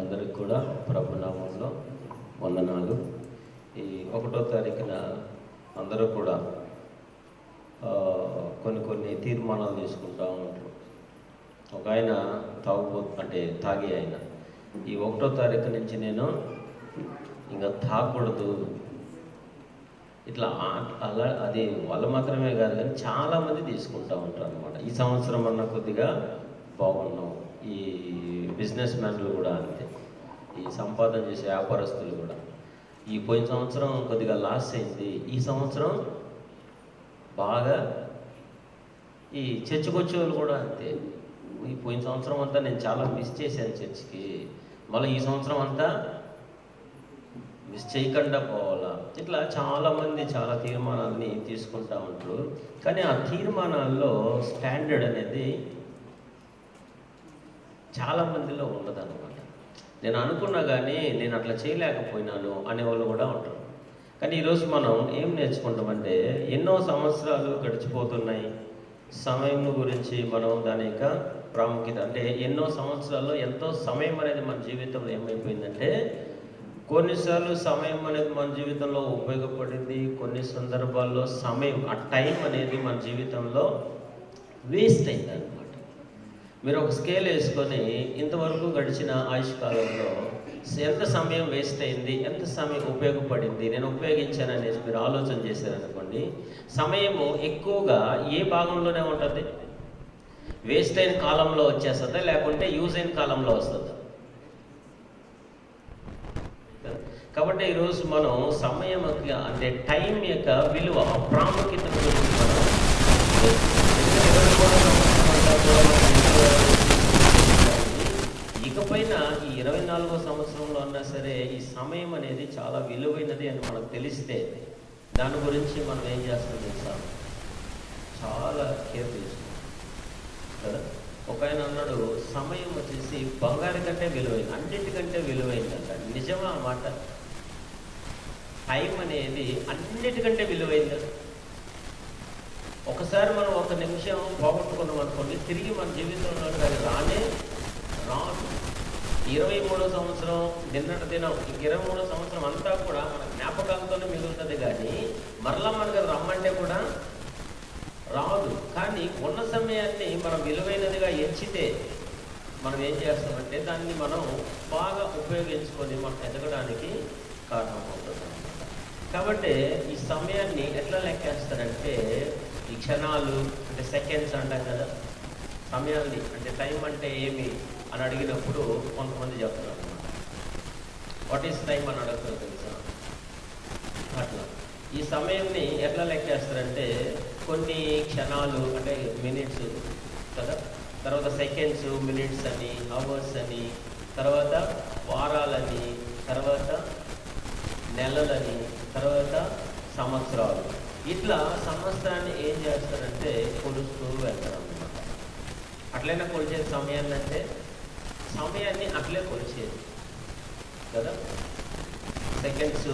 అందరికి కూడా ప్రభునామంలో వందనాలు. ఈ 1వ తారీఖున అందరూ కూడా కొన్ని తీర్మానాలు తీసుకుంటూ ఉంటారు. ఒక ఆయన తాగి ఆయన ఈ 1వ తారీఖు నుంచి నేను ఇంకా తాగకూడదు ఇట్లా అలా, అది వాళ్ళు మాత్రమే కాదు కానీ చాలామంది తీసుకుంటూ ఉంటారు అనమాట. ఈ సంవత్సరం అన్న కొద్దిగా బాగున్నాం. ఈ బిజినెస్ మ్యాన్లు కూడా అంతే, ఈ సంపాదన చేసే వ్యాపారస్తులు కూడా ఈ పోయిన సంవత్సరం కొద్దిగా లాస్ అయింది, ఈ సంవత్సరం బాగా. ఈ చర్చికి వచ్చే వాళ్ళు కూడా అంతే, ఈ పోయిన సంవత్సరం అంతా నేను చాలా మిస్ చేశాను చర్చికి, మళ్ళీ ఈ సంవత్సరం అంతా మిస్ చేయకుండా పోవాలా. ఇట్లా చాలామంది చాలా తీర్మానాలని తీసుకుంటూ ఉంటారు. కానీ ఆ తీర్మానాల్లో స్టాండర్డ్ అనేది చాలామందిలో ఉండదన్నమాట. నేను అనుకున్నా కానీ నేను అట్లా చేయలేకపోయినాను అనేవాళ్ళు కూడా ఉంటారు. కానీ ఈరోజు మనం ఏం నేర్చుకుంటామంటే, ఎన్నో సంవత్సరాలు గడిచిపోతున్నాయి, సమయం గురించి మనం దాని యొక్క ప్రాముఖ్యత, అంటే ఎన్నో సంవత్సరాల్లో ఎంతో సమయం అనేది మన జీవితంలో ఏమైపోయిందంటే, కొన్నిసార్లు సమయం అనేది మన జీవితంలో ఉపయోగపడింది, కొన్ని సందర్భాల్లో సమయం ఆ టైం అనేది మన జీవితంలో వేస్ట్ అయింది అనమాట. మీరు ఒక స్కేల్ వేసుకొని ఇంతవరకు గడిచిన ఆయుష్కాలంలో ఎంత సమయం వేస్ట్ అయింది, ఎంత సమయం ఉపయోగపడింది, నేను ఉపయోగించాను అనేసి మీరు ఆలోచన చేశారనుకోండి, సమయము ఎక్కువగా ఏ భాగంలోనే ఉంటుంది? వేస్ట్ అయిన కాలంలో వచ్చేస్తుందా, లేకుంటే యూజ్ అయిన కాలంలో వస్తుందా? కాబట్టి ఈరోజు మనం సమయం అంటే టైం యొక్క విలువ, ప్రాముఖ్యత గురించి మనం ఇకపైన ఈ 24వ సంవత్సరంలో అన్నా సరే ఈ సమయం అనేది చాలా విలువైనది అని మనకు తెలిస్తే దాని గురించి మనం ఏం చేస్తాం తెలుసా? చాలా కేర్ తీసుకుంటాం కదా. ఒక ఆయన అన్నాడు, సమయం వచ్చేసి బంగారు కంటే విలువైంది, అన్నిటికంటే విలువైందంట. నిజమా ఆ మాట? టైం అనేది అన్నిటికంటే విలువైంది. ఒకసారి మనం ఒక నిమిషం పోగొట్టుకున్నాం అనుకోండి, తిరిగి మన జీవితంలో అది రాదు. 23వ సంవత్సరం నిన్నటి దినం, 23వ సంవత్సరం అంతా కూడా మన జ్ఞాపకాలతోనే మిగులుతుంది, కానీ మరలా మనకు రమ్మంటే కూడా రాదు. కానీ ఉన్న సమయాన్ని మనం విలువైనదిగా ఎంచితే మనం ఏం చేస్తామంటే దాన్ని మనం బాగా ఉపయోగించుకొని మనం ఎదగడానికి కారణమవుతుంది అన్నమాట. కాబట్టి ఈ సమయాన్ని ఎట్లా లెక్కేస్తారంటే, ఈ క్షణాలు అంటే సెకండ్స్ అంటాం కదా, సమయాన్ని అంటే టైం అంటే ఏమి అని అడిగినప్పుడు కొంతమంది చెప్తారు అన్నమాట. వాట్ ఈస్ టైం అని అడుగుతారు తెలుసా? అట్లా ఈ సమయాన్ని ఎట్లా లెక్కేస్తారంటే, కొన్ని క్షణాలు అంటే మినిట్స్ కదా, తర్వాత సెకండ్స్, మినిట్స్ అని, అవర్స్ అని, తర్వాత వారాలని, తర్వాత నెలలని, తర్వాత సంవత్సరాలు. ఇట్లా సంవత్సరాన్ని ఏం చేస్తారంటే కొలుస్తూ వెళ్తారు అన్నమాట. అట్లయినా కొలిచేది సమయాన్ని, అంటే సమయాన్ని అట్లే కొలిచేది కదా. సెకండ్స్,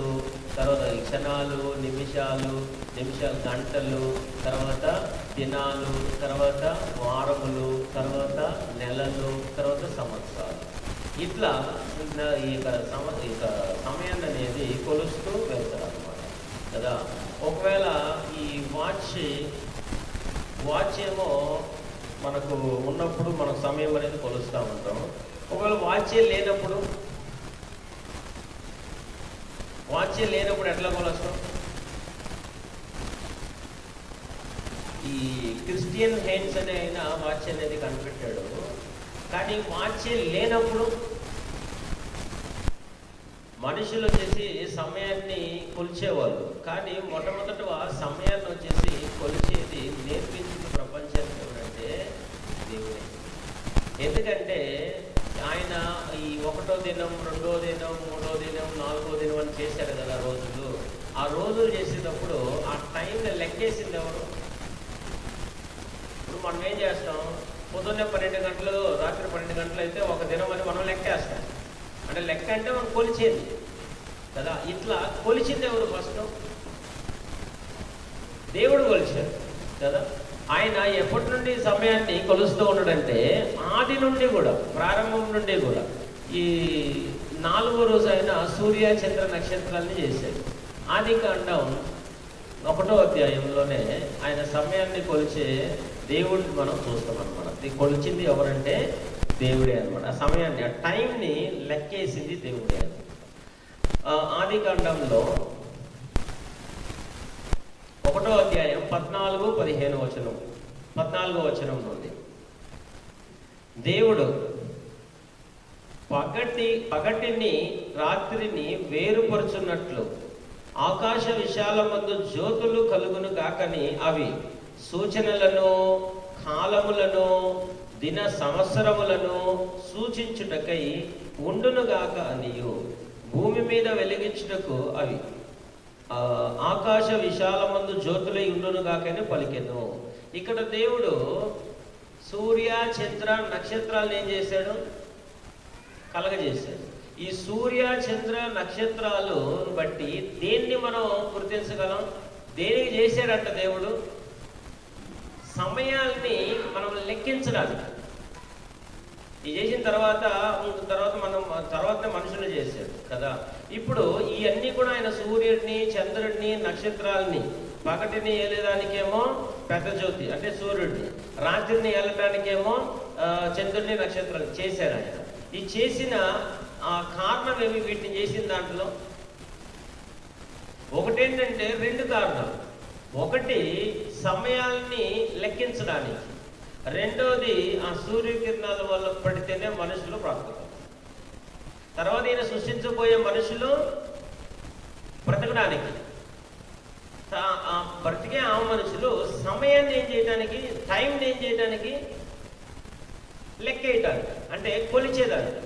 తర్వాత క్షణాలు, నిమిషాలు, గంటలు, తర్వాత దినాలు, తర్వాత వారములు, తర్వాత నెలలు, తర్వాత సంవత్సరాలు. ఇట్లా ఇక సమయాన్ని అనేది కొలుస్తూ వెళ్తారు అన్నమాట కదా. ఒకవేళ ఈ వాచ్ ఏమో మనకు ఉన్నప్పుడు మనకు సమయం అనేది కొలుస్తూ ఉంటాం. ఒకవేళ వాచే లేనప్పుడు ఎట్లా కొలుస్తాం? ఈ క్రిస్టియన్ హెయిన్స్ అనే ఆయన వాచ్ అనేది కనిపెట్టాడు. కానీ వాచే లేనప్పుడు మనుషులు వచ్చేసి సమయాన్ని కొలిచేవాళ్ళు. కానీ మొట్టమొదట సమయాన్ని వచ్చేసి కొలిచేది, నేర్పించింది ప్రపంచానికి ఎవరంటే దేవుడే. ఎందుకంటే ఆయన ఈ 1వ దినం, 2వ దినం, 3వ దినం, 4వ దినం అని చేశారు కదా రోజులు. ఆ రోజులు చేసేటప్పుడు ఆ టైంని లెక్కేసింది ఎవరు? ఇప్పుడు మనం ఏం చేస్తాం? పొద్దున్నే 12 గంటలు, రాత్రి 12 గంటలు అయితే ఒక దినం అని మనం లెక్కేస్తాం. అంటే లెక్క అంటే మనం కొలిచేది కదా. ఇట్లా కొలిచింది ఎవరు? ఫస్ట్ దేవుడు కొలిచాడు కదా. ఆయన ఎప్పటి నుండి సమయాన్ని కొలుస్తూ ఉన్నాడంటే, ఆది నుండి కూడా, ప్రారంభం నుండి కూడా ఈ 4వ రోజు ఆయన సూర్య చంద్ర నక్షత్రాలని చేశాడు. ఆదికాండం 1వ అధ్యాయంలోనే ఆయన సమయాన్ని కొలిచే దేవుడిని మనం చూస్తాం అనమాట. కొలిచింది ఎవరంటే దేవుడే అనమాట. ఆ సమయాన్ని, ఆ టైంని లెక్కేసింది దేవుడే. ఆదికాండంలో 1వ అధ్యాయం 14-15 వచనం, 14వ వచనం నుండి, దేవుడు పగటిని రాత్రిని వేరుపరుచున్నట్లు ఆకాశ విశాలమందు జ్యోతులు కలుగును గాకని అవి సూచనలను, కాలములను, దిన సంవత్సరములను సూచించుటకై ఉండునుగాక అనియు భూమి మీద వెలిగించుటకు అవి ఆకాశ విశాలమందు జ్యోతులై ఉండునుగాకని పలికెను. ఇక్కడ దేవుడు సూర్య చంద్ర నక్షత్రాలను ఏం చేశాడు? కలగజేశాడు. ఈ సూర్య చంద్ర నక్షత్రాలు బట్టి దేన్ని మనం గుర్తించగలం? దేనికి చేశాడంట దేవుడు? సమయాల్ని మనం లెక్కించడానికి. ఇది చేసిన తర్వాత మనుషులు చేశాడు కదా. ఇప్పుడు ఇవన్నీ కూడా ఆయన సూర్యుడిని, చంద్రుడిని, నక్షత్రాలని, పగటిని ఏలేదానికేమో పెద్ద జ్యోతి అంటే సూర్యుడిని, రాత్రిని ఏలటానికేమో చంద్రుడిని, నక్షత్రాలు చేశాడు ఆయన. ఈ చేసిన ఆ కారణం ఏమి? వీటిని చేసిన దాంట్లో ఒకటేంటంటే 2 కారణాలు. ఒకటి సమయాల్ని లెక్కించడానికి, రెండోది ఆ సూర్యకిరణాల వల్ల పడితేనే మనుషులు బ్రతుకుతారు. తర్వాత ఈయన సృష్టించబోయే మనుషులు బ్రతకడానికి, బ్రతికే ఆ మనుషులు సమయాన్ని ఏం చేయడానికి, టైంని ఏం చేయడానికి, లెక్కేయటానికి, అంటే కొలిచేదానికి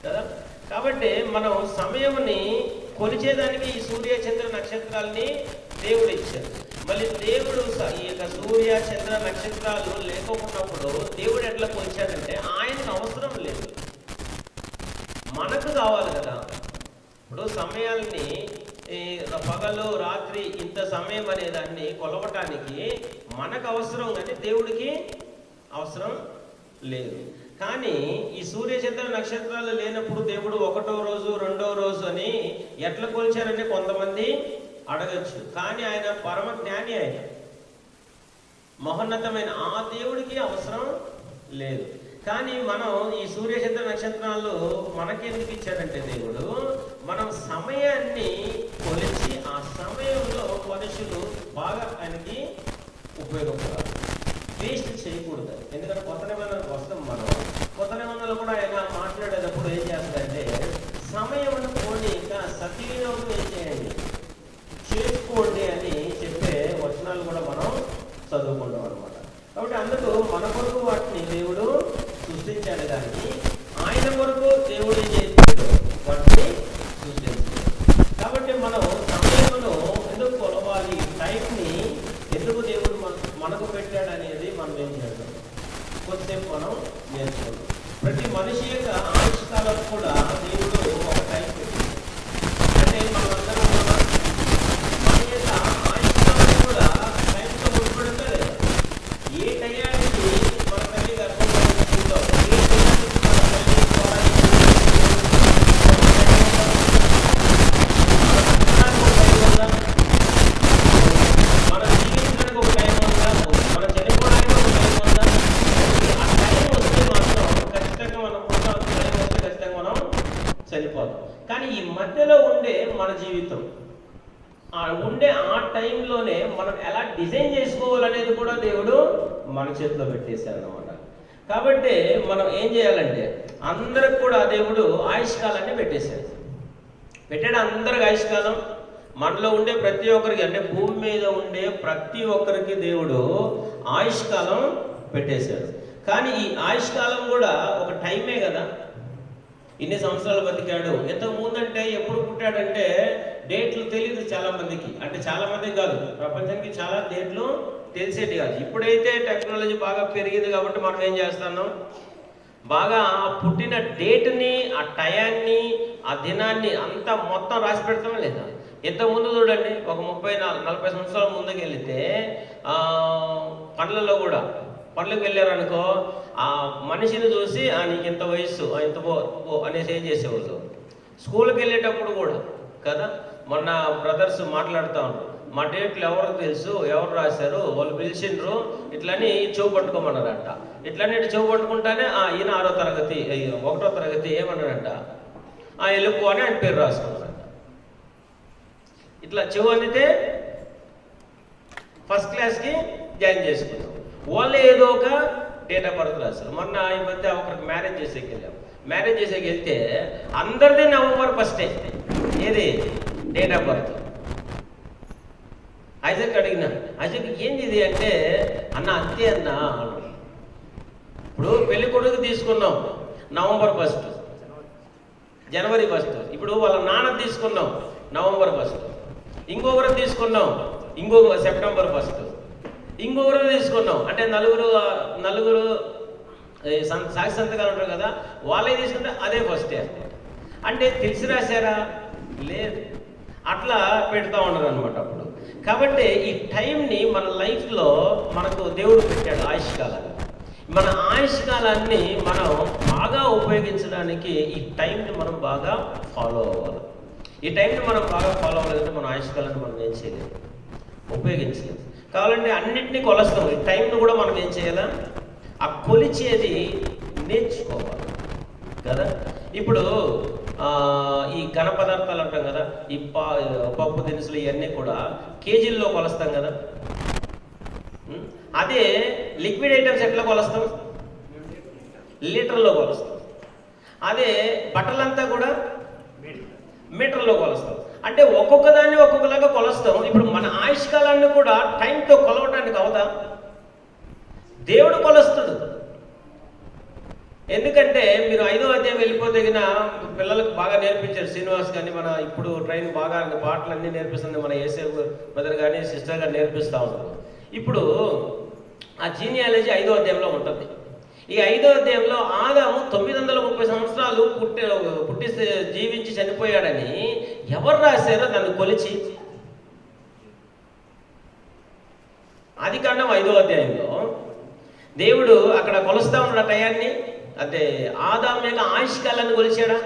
కదా. కాబట్టి మనం సమయంని కొలిచేదానికి ఈ సూర్య చంద్ర నక్షత్రాలని దేవుడు ఇచ్చారు. మళ్ళీ దేవుడు ఈ యొక్క సూర్య చంద్ర నక్షత్రాలు లేకపోయినప్పుడు దేవుడు ఎట్లా కొలిచాడంటే ఆయనకు అవసరం లేదు, మనకు కావాలి కదా. ఇప్పుడు సమయాల్ని పగలు రాత్రి ఇంత సమయం అనే దాన్ని కొలవటానికి మనకు అవసరం, కానీ దేవుడికి అవసరం లేదు. కానీ ఈ సూర్య చంద్ర నక్షత్రాలు లేనప్పుడు దేవుడు 1వ రోజు 2వ రోజు అని ఎట్లా కొలిచారని కొంతమంది అడగచ్చు. కానీ ఆయన పరమ జ్ఞాని, ఆయన మహోన్నతమైన ఆ దేవుడికి అవసరం లేదు. కానీ మనం ఈ సూర్య చంద్ర నక్షత్రాలు మనకెందుకు ఇచ్చాడంటే దేవుడు మనం సమయాన్ని కొలిచి ఆ సమయంలో మనుషులు బాగా ఆయనకి ఉపయోగపడాలి, వేస్ట్ చేయకూడదు. ఎందుకంటే కొత్త నిబంధనకు వస్తాం మనం. కొత్త నిబంధనలు కూడా ఆయన మాట్లాడేటప్పుడు ఏం చేస్తాడంటే సమయం పోనీ ఇంకా సద్వినియోగం ఏం చేయండి, చేసుకోండి అని చెప్పే వచనాలు కూడా మనం చదువుకుంటాం అనమాట. కాబట్టి అందుకు మన కొరకు వాటిని దేవుడు సృష్టించాడు, కానీ ఆయన కొరకు దేవుడు ఏం చేస్తాడు, వాటిని సృష్టించాడు. కాబట్టి మనం సమయమును ఎందుకు కొలవాలి, టైంని ఎందుకు దేవుడు మనకు పెట్టాడు అనేది మనం ఏం చేద్దాం, కొద్దిసేపు మనం నేర్చుకుంటాం. ప్రతి మనిషి యొక్క ఆవిష్కారం కూడా దేవుడు ఒక టైం పెట్టాడు. అంటే మనమందరం మన యొక్క ఆవిష్కారం కూడా టైంతో ముడిపడుతుందా లేదా? ఏ టయానికి మన తల్లి గర్భంలో ఉంటుందో, ఏ టయానికి మన తల్లి మన జీవించడానికి ఒక టైం ఉందా, మన చనిపోవడానికి ఒక టైం ఉందా? ఆ టైం వస్తే మాత్రం ఖచ్చితంగా మనం టైం వస్తే ఖచ్చితంగా మనం చనిపోతాం. కానీ ఈ మధ్యలో ఉండే మన జీవితం, ఉండే ఆ టైంలోనే మనం ఎలా డిజైన్ చేసుకోవాలనేది కూడా దేవుడు మన చేతిలో పెట్టేశాడు అనమాట. కాబట్టి మనం ఏం చేయాలంటే అందరికి కూడా దేవుడు ఆయుష్కాలాన్ని పెట్టాడు. అందరికి ఆయుష్కాలం. మనలో ఉండే ప్రతి ఒక్కరికి, అంటే భూమి మీద ఉండే ప్రతి ఒక్కరికి దేవుడు ఆయుష్కాలం పెట్టేశాడు. కానీ ఈ ఆయుష్కాలం కూడా ఒక టైమే కదా. ఇన్ని సంవత్సరాలు బతికాడు. ఎంతకు ముందంటే ఎప్పుడు పుట్టాడంటే డేట్లు తెలియదు చాలా మందికి, అంటే చాలా మందికి కాదు, ప్రపంచానికి చాలా డేట్లు తెలిసేటి కాదు. ఇప్పుడైతే టెక్నాలజీ బాగా పెరిగింది కాబట్టి మనం ఏం చేస్తున్నాం, బాగా పుట్టిన డేట్ని, ఆ టయాన్ని, ఆ దినాన్ని అంతా మొత్తం రాసి పెడతామా లేదా? ఇంతకుముందు చూడండి, ఒక 30-40 సంవత్సరాల ముందుకు వెళితే పనులకు వెళ్ళారనుకో, ఆ మనిషిని చూసి నీకు ఇంత వయస్సు, ఇంత పో అనేసి ఏం చేసేవాళ్ళు, స్కూల్కి వెళ్ళేటప్పుడు కూడా కదా, మొన్న బ్రదర్స్ మాట్లాడుతూ ఉంటారు, మా డేట్లు ఎవరికి తెలుసు, ఎవరు రాశారు, వాళ్ళు పిలిచిండ్రు, ఇట్లని చెవు పట్టుకోమన్నారంట. ఇట్లనే చెవు పట్టుకుంటానే ఈయన 6వ తరగతి 1వ తరగతి ఏమన్నాడంట, ఎలుపు అని ఆయన పేరు రాసుకున్నారంట. ఇట్లా చెవు అందితే ఫస్ట్ క్లాస్కి జాయిన్ చేసుకున్నాం. వాళ్ళు ఏదో ఒక డేట్ ఆఫ్ బర్త్ రాశారు. మొన్న ఈ మధ్య ఒకరికి మ్యారేజ్ చేసేకి వెళ్ళాం. మ్యారేజ్ చేసేకి వెళ్తే అందరిది నవంబర్ 1 ఏది డేట్ ఆఫ్ బర్త్. ఐజక్ అడిగిన, ఐజక్ ఏంది ఇది అంటే, అన్న అంతే అన్న. ఇప్పుడు పెళ్లి కొడుకు తీసుకున్నాం నవంబర్ 1, జనవరి 1. ఇప్పుడు వాళ్ళ నాన్న తీసుకున్నాం నవంబర్ 1, ఇంకొకరు తీసుకున్నాం ఇంకొక సెప్టెంబర్ 1, ఇంకొకరు తీసుకున్నాం అంటే నలుగురు సాక్షి సంతకాలు ఉంటారు కదా, వాళ్ళే తీసుకుంటే అదే 1 అంటే తెలిసి రాశారా? లేదు. అట్లా పెడతా ఉన్నారు అనమాట అప్పుడు. కాబట్టి ఈ టైంని మన లైఫ్లో మనకు దేవుడు పెట్టాడు ఆయుష్కాలాన్ని. మన ఆయుష్కాలాన్ని మనం బాగా ఉపయోగించడానికి ఈ టైంని మనం బాగా ఫాలో అవ్వాలి. ఈ టైంని మనం బాగా ఫాలో అవ్వాలంటే మన ఆయుష్కాలాన్ని మనం ఏం చేయలేము, ఉపయోగించలేము. కావాలంటే అన్నింటినీ కొలుస్తాం. ఈ టైంను కూడా మనం ఏం చేయాలా, ఆ కొలిచేది నేర్చుకోవాలి కదా. ఇప్పుడు ఈ ఘన పదార్థాలు అంటాం కదా, ఈ పప్పు దినుసులు ఇవన్నీ కూడా కేజీల్లో కొలుస్తాం కదా. అదే లిక్విడ్ ఐటమ్స్ ఎట్లా కొలుస్తాం? లీటర్లో కొలుస్తాం. అదే బట్టలంతా కూడా మీటర్లో కొలుస్తాం. అంటే ఒక్కొక్క దాన్ని ఒక్కొక్కలాగా కొలుస్తాం. ఇప్పుడు మన ఆయుష్కాలాన్ని కూడా టైంతో కొలవడానికి అవుదా? దేవుడు కొలుస్తాడు. ఎందుకంటే మీరు 5వ అధ్యాయం వెళ్ళిపోదగిన పిల్లలకు బాగా నేర్పించారు శ్రీనివాస్ కానీ, మన ఇప్పుడు ట్రైన్ బాగా పాటలన్నీ నేర్పిస్తుంది మన ఏసే బ్రదర్ కానీ సిస్టర్ గారు నేర్పిస్తూ ఉన్నారు. ఇప్పుడు ఆ జీనియాలజీ 5వ అధ్యాయంలో ఉంటుంది. ఈ 5వ అధ్యాయంలో ఆదాము 930 సంవత్సరాలు పుట్టి జీవించి చనిపోయాడని ఎవరు రాశారో దాన్ని కొలిచి, ఆదికాండం 5వ అధ్యాయంలో దేవుడు అక్కడ కొలుస్తా ఉన్న టయాన్ని, అంటే ఆదాము యొక్క ఆయుష్కాలాన్ని కొలిచాడా?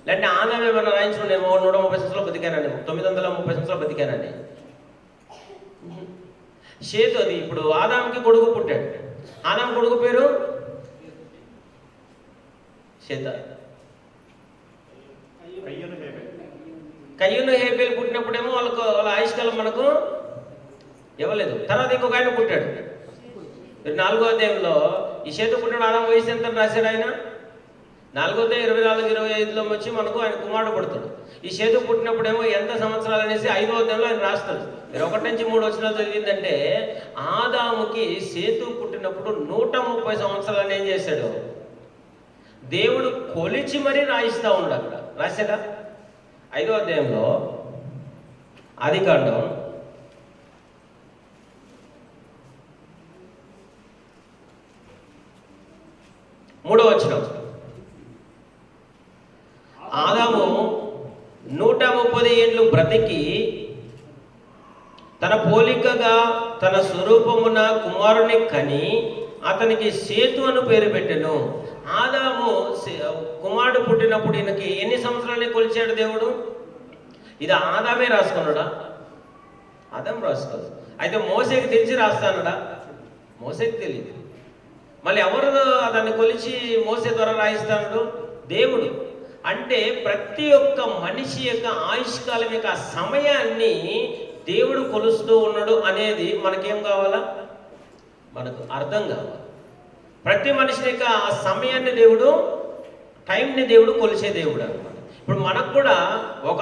లేదంటే ఆదాము ఏమన్నా రాయించుకునేమో 130 సంవత్సరాలు బతికానండి, 930 సంవత్సరాలు బతికానండి. షేతు అది ఇప్పుడు ఆదాముకి కొడుకు పుట్టాడు. ఆదాము కొడుకు పేరు షేత. కయ్యూను హేబేలు పుట్టినప్పుడేమో వాళ్ళ ఆయుష్కాలం మనకు ఇవ్వలేదు. తర్వాత ఇంకొక ఆయన పుట్టాడు 4వ అధ్యాయంలో. ఈ షేతు పుట్టిన ఆదాము వయసు ఎంత రాశాడు ఆయన? 4వ అధ్యాయం 24-25లో వచ్చి మనకు ఆయన కుమారుడు పుడతాడు. ఈ షేతు పుట్టినప్పుడేమో ఎంత సంవత్సరాలు అనేసి 5వ అధ్యాయంలో ఆయన రాస్తాడు. 1 నుంచి 3 వచనాలు చదివిందంటే ఆదాముకి షేతు పుట్టినప్పుడు 130 సంవత్సరాలు ఏం చేశాడు? దేవుడు కొలిచి మరీ రాయిస్తూ ఉన్నాడు. అక్కడ రాశాడా? 5వ అధ్యాయంలో ఆదికాండం 3వ వచనం. ఆదాము 130 ఏళ్ళు బ్రతికి తన పోలికగా తన స్వరూపమున కుమారుని కని అతనికి సేతు అని పేరు పెట్టెను. ఆదాము కుమారుడు పుట్టినప్పుడు ఈయనకి ఎన్ని సంవత్సరాలని కొలిచాడు దేవుడు? ఇది ఆదామే రాసుకున్నాడా? ఆదాం రాసుకోదు. అయితే మోసేకి తెలిసి రాస్తానడా? మోసేకి తెలియదు. మళ్ళీ ఎవరు దాన్ని కొలిచి మోసే ద్వారా రాయిస్తాడు? దేవుడు. అంటే ప్రతి ఒక్క మనిషి యొక్క ఆయుష్కాలం యొక్క సమయాన్ని దేవుడు కొలుస్తూ ఉన్నాడు అనేది మనకేం కావాలా? మనకు అర్థం కావాలి. ప్రతి మనిషి యొక్క ఆ సమయాన్ని దేవుడు, టైంని దేవుడు కొలిచే దేవుడు అనమాట. ఇప్పుడు మనకు కూడా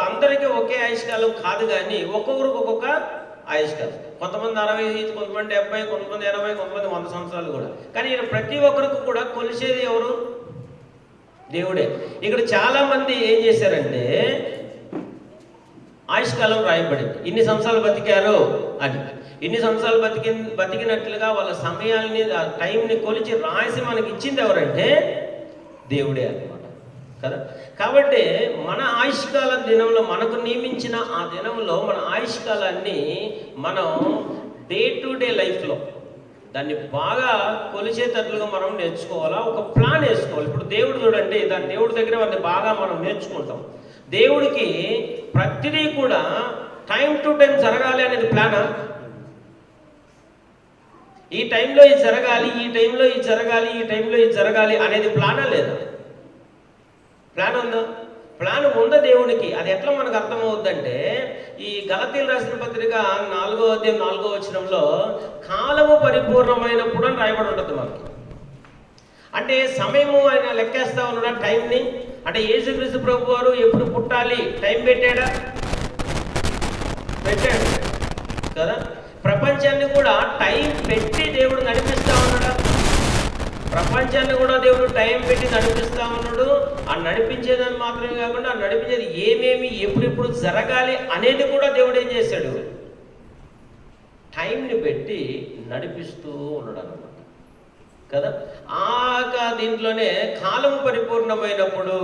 అందరికీ ఒకే ఆయుష్కాలం కాదు, కానీ ఒక్కొక్కరికి ఒక్కొక్క ఆయుష్కాలం. కొంతమంది 60, కొంతమంది 70, కొంతమంది 80, కొంతమంది 100 సంవత్సరాలు కూడా. కానీ ఈయన ప్రతి ఒక్కరికి కూడా కొలిచేది ఎవరు? దేవుడే. ఇక్కడ చాలా మంది ఏం చేశారంటే ఆయుష్కాలం రాయబడింది, ఇన్ని సంవత్సరాలు బతికారు అని. ఇన్ని సంవత్సరాలు బతికినట్లుగా వాళ్ళ సమయాల్ని, ఆ టైంని కొలిచి రాసి మనకి ఇచ్చింది ఎవరంటే దేవుడే అన్నమాట కదా. కాబట్టి మన ఆయుష్కాల దినంలో మనకు నియమించిన ఆ దినంలో మన ఆయుష్కాలాన్ని మనం డే టు డే లైఫ్లో దాన్ని బాగా కొలిచేటట్లుగా మనం నేర్చుకోవాలా, ఒక ప్లాన్ వేసుకోవాలి. ఇప్పుడు దేవుడు చూడండి, దాని దేవుడి దగ్గర వాటిని బాగా మనం నేర్చుకుంటాం. దేవుడికి ప్రతిదీ కూడా టైం టు టైం జరగాలి అనేది ప్లానా? ఈ టైంలో ఇది జరగాలి, ఈ టైంలో ఇది జరగాలి, ఈ టైంలో ఇది జరగాలి అనేది ప్లానా లేదా? ప్లాన్ ఉందా? ప్లాన్ ఉందా దేవునికి. అది ఎట్లా మనకు అర్థమవుద్దంటే, ఈ గలతీయులు రాసిన పత్రిక 4వ అధ్యాయం 4వ వచనంలో కాలము పరిపూర్ణమైనప్పుడు అని రాయబడి ఉంటుంది మనకి. అంటే సమయము ఆయన లెక్కేస్తా ఉన్నాడా టైంని? అంటే యేసుక్రీస్తు ప్రభు వారు ఎప్పుడు పుట్టాలి టైం పెట్టాడా? పెట్టాడు కదా. ప్రపంచాన్ని కూడా టైం పెట్టి దేవుడు నడిపిస్తా ఉన్నాడా? ప్రపంచాన్ని కూడా దేవుడు టైం పెట్టి నడిపిస్తా ఉన్నాడు. ఆ నడిపించేదాన్ని మాత్రమే కాకుండా ఆ నడిపించేది ఏమేమి ఎప్పుడెప్పుడు జరగాలి అనేది కూడా దేవుడు ఏం చేశాడు? టైంని పెట్టి నడిపిస్తూ ఉన్నాడు అన్నమాట కదా. దీంట్లోనే కాలం పరిపూర్ణమైనప్పుడు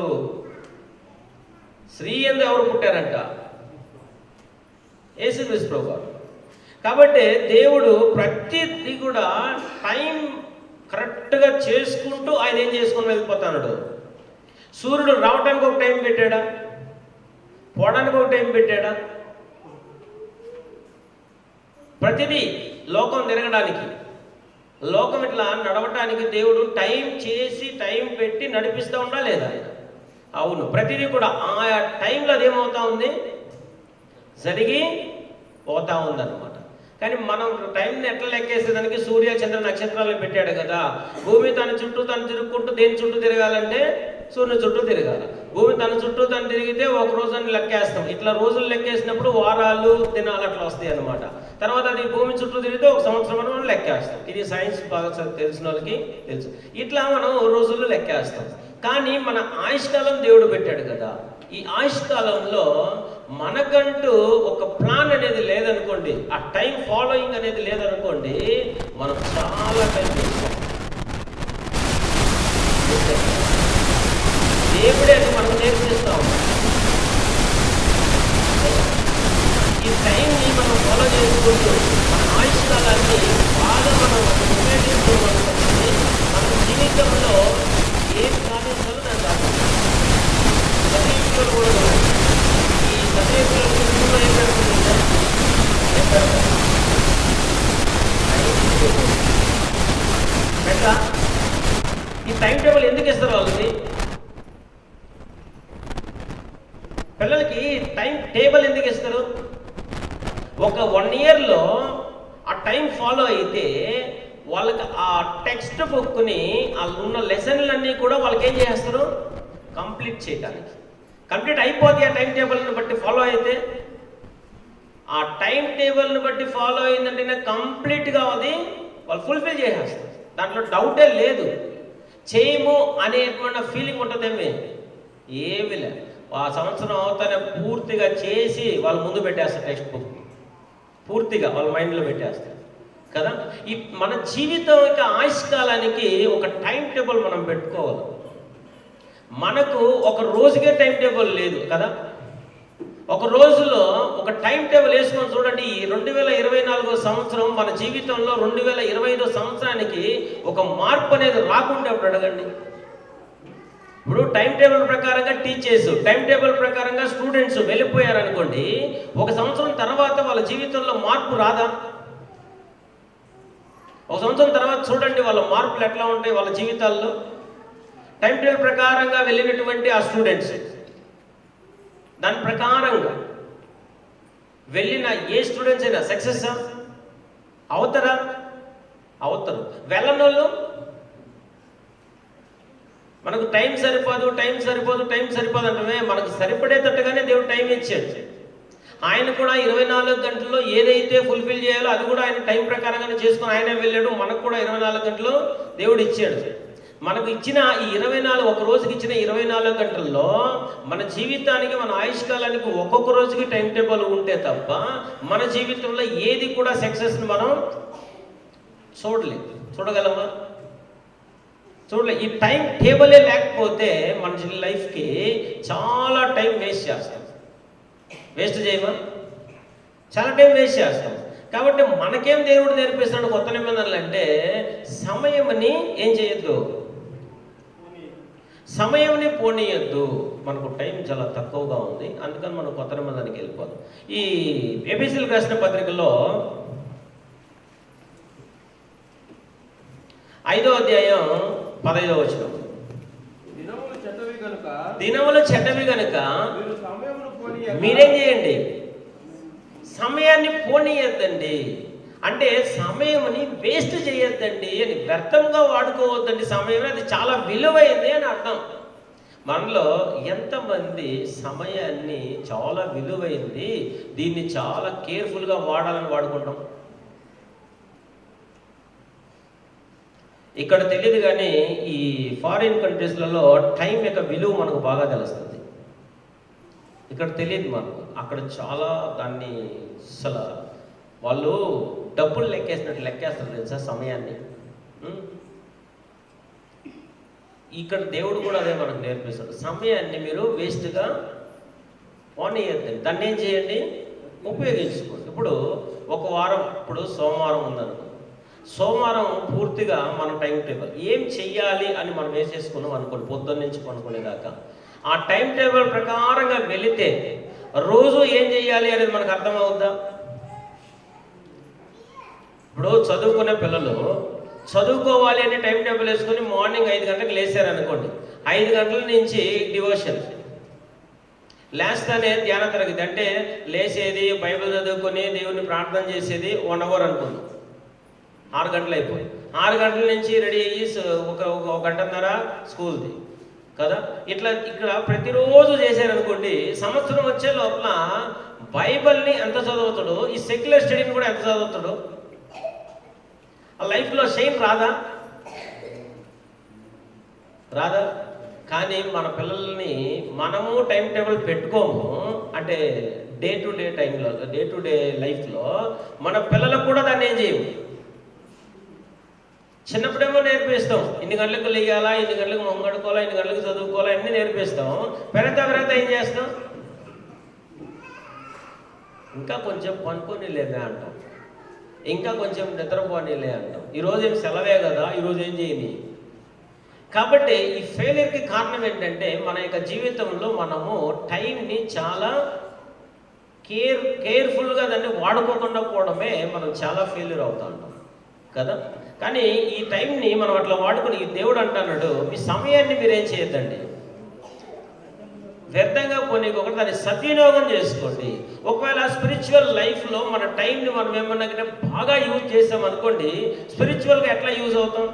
స్త్రీ యందు ఎవరు పుట్టారంట? యేసుక్రీస్తు ప్రభువు. కాబట్టి దేవుడు ప్రతిదీ కూడా టైం కరెక్ట్గా చేసుకుంటూ ఆయన ఏం చేసుకుని వెళ్ళిపోతాడు. సూర్యుడు రావడానికి ఒక టైం పెట్టాడా? పోవడానికి ఒక టైం పెట్టాడా? ప్రతిదీ లోకం తిరగడానికి, లోకం ఇట్లా నడవటానికి దేవుడు టైం చేసి టైం పెట్టి నడిపిస్తూ ఉండా లేదా? అవును. ప్రతిదీ కూడా ఆయా టైంలో అదేమవుతా ఉంది, జరిగి పోతా ఉందన్నమాట. కానీ మనం టైంని ఎట్లా లెక్కేసేదానికి సూర్య చంద్ర నక్షత్రాలను పెట్టాడు కదా. భూమి తన చుట్టూ తను తిరుగుకుంటూ దేని చుట్టూ తిరగాలంటే సూర్యుని చుట్టూ తిరగాలి. భూమి తన చుట్టూ తను తిరిగితే ఒక రోజుని లెక్కేస్తాం. ఇట్లా రోజులు లెక్కేసినప్పుడు వారాలు దినాలు అట్లా వస్తాయి అన్నమాట. తర్వాత అది భూమి చుట్టూ తిరిగితే ఒక సంవత్సరం మనం లెక్కేస్తాం. ఇది సైన్స్ బాగా తెలిసిన వాళ్ళకి తెలుసు. ఇట్లా మనం రోజుల్లో లెక్కేస్తాం. కానీ మన ఆయుష్కాలం దేవుడు పెట్టాడు కదా. ఈ ఆయుష్కాలంలో మనకంటూ ఒక ప్లాన్ అనేది లేదనుకోండి, ఆ టైం ఫాలోయింగ్ అనేది లేదనుకోండి, మనం చాలా టైం చేస్తాం. దేవుడే అది మనకు నేర్పిస్తాం. ఈ టైంని మనం ఫాలో చేసుకుంటూ మన ఆయుష్కాలాన్ని బాగా మనం ఉపయోగించుకోవాలనుకుంటుంది. మన జీవితంలో ఏం సాధించాలో దాన్ని సాధించాలి. సతీయులు కూడా ఈ సతీయులు ఏం పెడుతుందంటే ఈ టైం టేబుల్ ఎందుకు ఇస్తారు వాళ్ళకి? పిల్లలకి టైం టేబుల్ ఎందుకు ఇస్తారు? ఒక 1 yearలో ఆ టైం ఫాలో అయితే వాళ్ళకి ఆ టెక్స్ట్ బుక్ని ఉన్న లెసన్లన్నీ కూడా వాళ్ళకి ఏం చేస్తారు? కంప్లీట్ చేయడానికి. కంప్లీట్ అయిపోతే ఆ టైం టేబుల్ని బట్టి ఫాలో అయితే, ఆ టైం టేబుల్ని బట్టి ఫాలో అయిందంటేనే కంప్లీట్గా అది వాళ్ళు ఫుల్ఫిల్ చేసేస్తారు. దాంట్లో డౌటే లేదు. చేయము అనేటువంటి ఫీలింగ్ ఉంటుందేమి? ఏమీ లేదు. ఆ సంవత్సరం అవుతానే పూర్తిగా చేసి వాళ్ళు ముందు పెట్టేస్తారు. టెక్స్ట్ బుక్ పూర్తిగా వాళ్ళ మైండ్లో పెట్టేస్తారు కదా. ఈ మన జీవితం యొక్క ఆయుష్కాలానికి ఒక టైం టేబుల్ మనం పెట్టుకోవాలి. మనకు ఒక రోజుకే టైం టేబుల్ లేదు కదా. ఒక రోజులో ఒక టైం టేబుల్ వేసుకొని చూడండి. ఈ 2024 సంవత్సరం మన జీవితంలో 2025 సంవత్సరానికి ఒక మార్పు అనేది రాకుండా అడగండి. ఇప్పుడు టైం టేబుల్ ప్రకారంగా టీచర్స్, టైం టేబుల్ ప్రకారంగా స్టూడెంట్స్ వెళ్ళిపోయారనుకోండి, ఒక సంవత్సరం తర్వాత వాళ్ళ జీవితంలో మార్పు రాదా? ఒక సంవత్సరం తర్వాత చూడండి వాళ్ళ మార్పులు ఎట్లా ఉంటాయి వాళ్ళ జీవితాల్లో. టైం టేబుల్ ప్రకారంగా వెళ్ళినటువంటి ఆ స్టూడెంట్స్ దాని ప్రకారంగా వెళ్ళిన ఏ స్టూడెంట్స్ అయినా సక్సెస్ అవుతారా? అవుతారు. వెళ్ళనోళ్ళు మనకు టైం సరిపోదు అంటే మనకు సరిపడేటట్టుగానే దేవుడు టైం ఇచ్చాడు. ఆయన కూడా 24 గంటల్లో ఏదైతే ఫుల్ఫిల్ చేయాలో అది కూడా ఆయన టైం ప్రకారంగానే చేసుకుని ఆయనే వెళ్ళాడు. మనకు కూడా 24 గంటలు దేవుడు ఇచ్చాడు. మనకు ఇచ్చిన ఈ 24 ఒక రోజుకి ఇచ్చిన 24 గంటల్లో మన జీవితానికి, మన ఆయుష్కాలానికి ఒక్కొక్క రోజుకి టైం టేబుల్ ఉంటే తప్ప మన జీవితంలో ఏది కూడా సక్సెస్ని మనం చూడగలమా? చూడలే. ఈ టైం టేబులే లేకపోతే మన లైఫ్కి చాలా టైం వేస్ట్ చేస్తాం. వేస్ట్ చేయమా? చాలా టైం వేస్ట్ చేస్తాం. కాబట్టి మనకేం దేవుడు నేర్పిస్తున్నాడు కొత్త నిబంధనలు అంటే, సమయంని ఏం చేయొద్దు, సమయంని పోనీయద్దు. మనకు టైం చాలా తక్కువగా ఉంది, అందుకని మనం కొత్త నిబంధనకి వెళ్ళిపోదాం. ఈ ఎఫెసీయులకు రాసిన పత్రికలో 5వ అధ్యాయం 15వ వచనం, దినములు చెడ్డవి గనుక మీరేం చేయండి, సమయాన్ని పోనీయద్దండి. అంటే సమయంని వేస్ట్ చేయొద్దండి అని, వ్యర్థంగా వాడుకోవద్దండి సమయం. అది చాలా విలువైంది అని అర్థం. మనలో ఎంతమంది సమయాన్ని చాలా విలువైంది, దీన్ని చాలా కేర్ఫుల్గా వాడాలని వాడుకుంటాం? ఇక్కడ తెలియదు కానీ ఈ ఫారిన్ కంట్రీస్లలో టైం యొక్క విలువ మనకు బాగా తెలుస్తుంది. ఇక్కడ తెలియదు మనకు, అక్కడ చాలా దాన్ని అసలు వాళ్ళు డబ్బులు లెక్కేసినట్టు లెక్కేస్తారు తెలుసా సమయాన్ని. ఇక్కడ దేవుడు కూడా అదే మనకు నేర్పిస్తాడు, సమయాన్ని మీరు వేస్ట్గా పోనీయద్దండి, దాన్ని ఏం చేయండి, ఉపయోగించుకోండి. ఇప్పుడు ఒక వారం, ఇప్పుడు సోమవారం ఉందనుకో, సోమవారం పూర్తిగా మన టైం టేబుల్ ఏం చెయ్యాలి అని మనం వేసేసుకున్నాం అనుకోండి, పొద్దున్న నుంచి పనుకునేదాకా ఆ టైం టేబుల్ ప్రకారంగా వెళితే రోజు ఏం చెయ్యాలి అనేది మనకు అర్థమవుద్దా? ఇప్పుడు చదువుకునే పిల్లలు చదువుకోవాలి అని టైం టేబుల్ వేసుకొని మార్నింగ్ 5 గంటలకు లేచారు అనుకోండి, 5 గంటల నుంచి డివోషన్, లేస్తానే ధ్యాన తరగతి, అంటే లేచేది బైబిల్ చదువుకొని దేవుని ప్రార్థన చేసేది 1 అవర్ అనుకుందాం, 6 గంటలు అయిపోయి 6 గంటల నుంచి రెడీ అయ్యి ఒక గంటన్నర స్కూల్ది కదా. ఇట్లా ఇక్కడ ప్రతిరోజు చేశారనుకోండి, సంవత్సరం వచ్చే లోపల బైబిల్ని ఎంత చదువుతాడు, ఈ సెక్యులర్ స్టడీని కూడా ఎంత చదువుతాడు, ఆ లైఫ్లో షైన్ రాదా? రాదా? కానీ మన పిల్లల్ని మనము టైం టేబుల్ పెట్టుకోము, అంటే డే టు డే టైంలో, డే టు డే లైఫ్లో మన పిల్లలకు కూడా దాన్ని ఏం చేయము. చిన్నప్పుడేమో నేర్పిస్తాం, ఇన్ని గంటలకు లేయాలా, ఇన్ని గంటలకు మొంగడుకోవాలా, ఇన్ని గంటలకు చదువుకోవాలా, అన్నీ నేర్పిస్తాం. పెరత ఏం చేస్తాం, ఇంకా కొంచెం పనుకోనిలేదా అంటాం, ఇంకా కొంచెం నిద్రపోనీలే అంటాం. ఈరోజు ఏం సెలవే కదా, ఈరోజు ఏం చేయని. కాబట్టి ఈ ఫెయిలియర్కి కారణం ఏంటంటే, మన యొక్క జీవితంలో మనము టైంని చాలా కేర్ఫుల్గా దాన్ని వాడుకోకుండా పోవడమే మనం చాలా ఫెయిల్యూర్ అవుతా ఉంటాం కదా. కానీ ఈ టైంని మనం అట్లా వాడుకుని, దేవుడు అంటున్నాడు మీ సమయాన్ని మీరేం చేయొద్దండి, వ్యర్థంగా పోనీకొకటి, దాన్ని సద్వినియోగం చేసుకోండి. ఒకవేళ స్పిరిచువల్ లైఫ్లో మన టైంని మనం ఏమన్నా బాగా యూజ్ చేసాం అనుకోండి, స్పిరిచువల్గా ఎట్లా యూజ్ అవుతాం?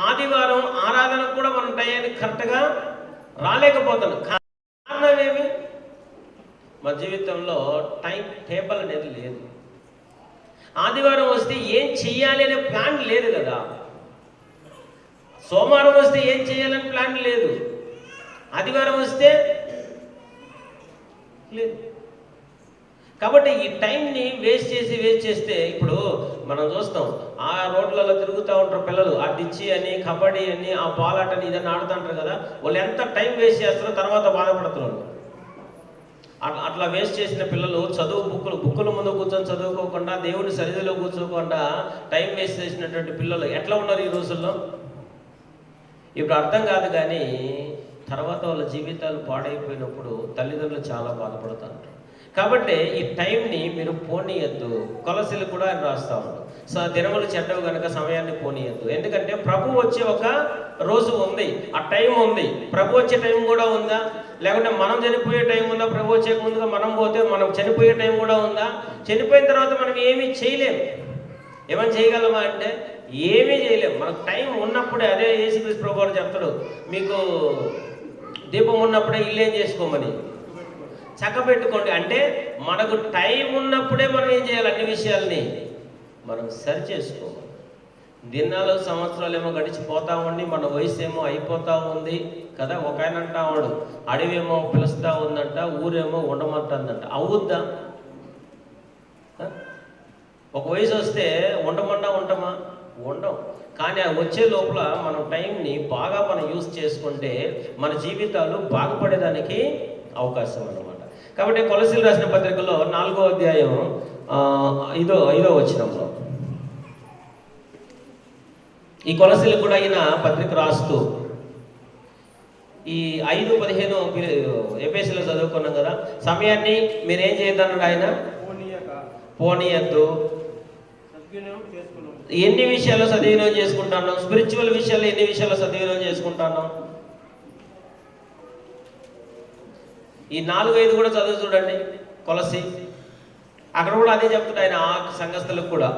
ఆదివారం ఆరాధనకు కూడా మనం టైంని కరెక్ట్గా రాలేకపోతాం. కారణం ఏమి? మా జీవితంలో టైం టేబుల్ అనేది లేదు. ఆదివారం వస్తే ఏం చెయ్యాలి అనే ప్లాన్ లేదు కదా, సోమవారం వస్తే ఏం చేయాలని ప్లాన్ లేదు, ఆదివారం వస్తే లేదు. కాబట్టి ఈ టైంని వేస్ట్ చేస్తే, ఇప్పుడు మనం చూస్తాం ఆ రోడ్లలో తిరుగుతూ ఉంటారు పిల్లలు, ఆ డిచ్చి అని, కబడ్డీ అని, ఆ బాలాటని, ఇదని ఆడుతుంటారు కదా. వాళ్ళు ఎంత టైం వేస్ట్ చేస్తారో తర్వాత బాధపడుతున్నారు. అట్లా వేస్ట్ చేసిన పిల్లలు బుక్కుల ముందు కూర్చొని చదువుకోకుండా, దేవుని సన్నిధిలో కూర్చోకుండా టైం వేస్ట్ చేసినటువంటి పిల్లలు ఎట్లా ఉన్నారు ఈ రోజుల్లో? ఇప్పుడు అర్థం కాదు, కానీ తర్వాత వాళ్ళ జీవితాలు పాడైపోయినప్పుడు తల్లిదండ్రులు చాలా బాధపడుతుంటారు. కాబట్టి ఈ టైంని మీరు పోనీయద్దు. కొలసీలు కూడా ఆయన రాస్తా ఉన్నాడు, దినములు చెడ్డవు కనుక సమయాన్ని పోనీయద్దు. ఎందుకంటే ప్రభు వచ్చే ఒక రోజు ఉంది, ఆ టైం ఉంది. ప్రభు వచ్చే టైం కూడా ఉందా? లేకుంటే మనం చనిపోయే టైం ఉందా? ప్రభు వచ్చే ముందుగా మనం పోతే మనం చనిపోయే టైం కూడా ఉందా? చనిపోయిన తర్వాత మనం ఏమీ చేయలేము. ఏమైనా చేయగలమా అంటే ఏమీ చేయలేము. మనకు టైం ఉన్నప్పుడే, అదే యేసుక్రీస్తు ప్రభు వారు చెప్తాడు, మీకు దీపం ఉన్నప్పుడే ఇల్లు ఏం చేసుకోమని, చక్కబెట్టుకోండి. అంటే మనకు టైం ఉన్నప్పుడే మనం ఏం చేయాలి, అన్ని విషయాల్ని మనం సరి చేసుకోవాలి. దినాలు సంవత్సరాలు ఏమో గడిచిపోతా ఉండి మన వయసు ఏమో అయిపోతూ ఉంది కదా. ఒక ఆయన అంటా వాడు, అడవేమో పిలుస్తూ ఉందంట, ఊరేమో ఉండమంటుందంట. అవుద్దా? ఒక వయసు వస్తే ఉంటామా? ఉండం. కానీ ఆ వచ్చే లోపల మనం టైంని బాగా మనం యూజ్ చేసుకుంటే మన జీవితాలు బాగుపడేదానికి అవకాశం అన్నమాట. కాబట్టి కొలసీలు రాసిన పత్రికలో 4వ అధ్యాయం ఐదో వచనంలో ఈ కొలసీలకు కూడా ఆయన పత్రిక రాస్తూ ఈ 5:15 ఎఫెసీలో చదువుకున్నాం కదా, సమయాన్ని మీరేం చేయొద్దన్నాడు ఆయన, పోనీయద్దు. ఎన్ని విషయాల్లో సద్వినియోగం చేసుకుంటాను? స్పిరిచువల్ విషయాల్లో ఎన్ని విషయాల్లో సద్వినియోగం చేసుకుంటాను? ఈ 4-5 కూడా చదువు చూడండి కొలసి, అక్కడ కూడా అదే చెప్తున్నాడు ఆయన ఆ సంఘస్థులకు కూడా.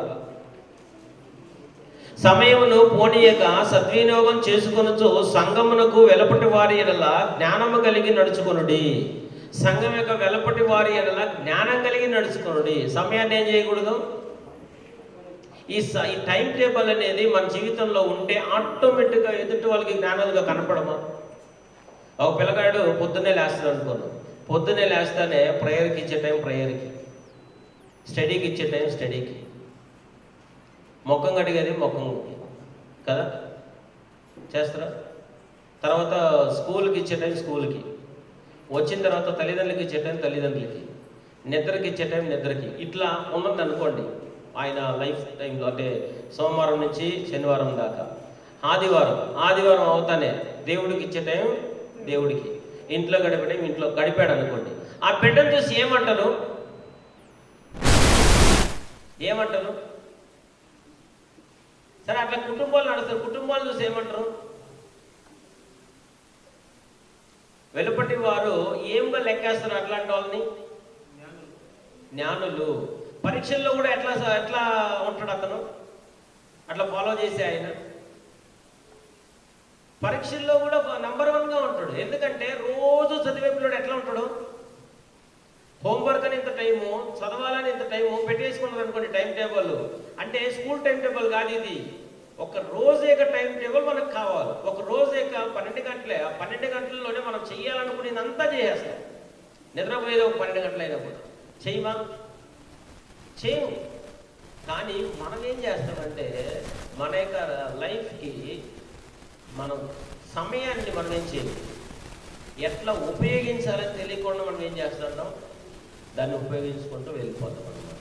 సమయమును పోనీయక సద్వినియోగం చేసుకొనుచు సంఘమునకు వెలపటి వారి ఎడల జ్ఞానము కలిగి నడుచుకొనుడి. సంఘం యొక్క వెలపటి వారి ఎడల జ్ఞానం కలిగి నడుచుకొనుడి. సమయాన్ని ఏం చేయకూడదు. ఈ టైం టేబుల్ అనేది మన జీవితంలో ఉంటే ఆటోమేటిక్గా ఎదుటి వాళ్ళకి జ్ఞానాలుగా కనపడమా? ఒక పిల్లగాడు పొద్దున్నే లేస్తాడు అనుకోను, పొద్దున్నే లేస్తానే ప్రేయర్కి ఇచ్చే టైం ప్రేయర్కి, స్టడీకి ఇచ్చే టైం స్టడీకి, మొక్కం కడిగేది మొక్కం కదా చేస్తారా. తర్వాత స్కూల్కి ఇచ్చే టైం స్కూల్కి, వచ్చిన తర్వాత తల్లిదండ్రులకి ఇచ్చే టైం తల్లిదండ్రులకి, నిద్రకి ఇచ్చే టైం నిద్రకి. ఇట్లా ఉన్నది అనుకోండి ఆయన లైఫ్ టైంలో. అంటే సోమవారం నుంచి శనివారం దాకా, ఆదివారం అవుతానే దేవుడికి ఇచ్చే టైం దేవుడికి, ఇంట్లో గడిపే టైం ఇంట్లో గడిపాడు అనుకోండి. ఆ బిడ్డను చూసి ఏమంటారు? సరే అట్లా కుటుంబాలు నడుస్తారు. కుటుంబాలు చూసి ఏమంటారు? వెలుపటి వారు ఏంగా లెక్కేస్తారు అట్లాంటి వాళ్ళని? జ్ఞానులు. పరీక్షల్లో కూడా ఎట్లా ఉంటాడు అతను? అట్లా ఫాలో చేసే ఆయన పరీక్షల్లో కూడా నంబర్ 1గా ఉంటాడు. ఎందుకంటే రోజు చదివే పిల్లడు ఎట్లా ఉంటాడు? హోంవర్క్ అని ఇంత టైము, చదవాలని ఇంత టైము పెట్టేసుకున్నారు అనుకోండి టైం టేబుల్. అంటే స్కూల్ టైం టేబుల్ కాదు ఇది, ఒక రోజు యొక్క టైం టేబుల్ మనకు కావాలి. ఒక రోజు యొక్క 12 గంటలే, ఆ 12 గంటల్లోనే మనం చెయ్యాలనుకునేదంతా చేసేస్తాం. నిద్రపోయేది ఒక 12 గంటలు అయినప్పుడు చేయము. కానీ మనం ఏం చేస్తామంటే మన యొక్క లైఫ్కి మనం సమయాన్ని మనం ఏం చేయము, ఎట్లా ఉపయోగించాలని తెలియకుండా మనం ఏం చేస్తున్నాం, దాన్ని ఉపయోగించుకుంటూ వెళ్ళిపోతాం అన్నమాట.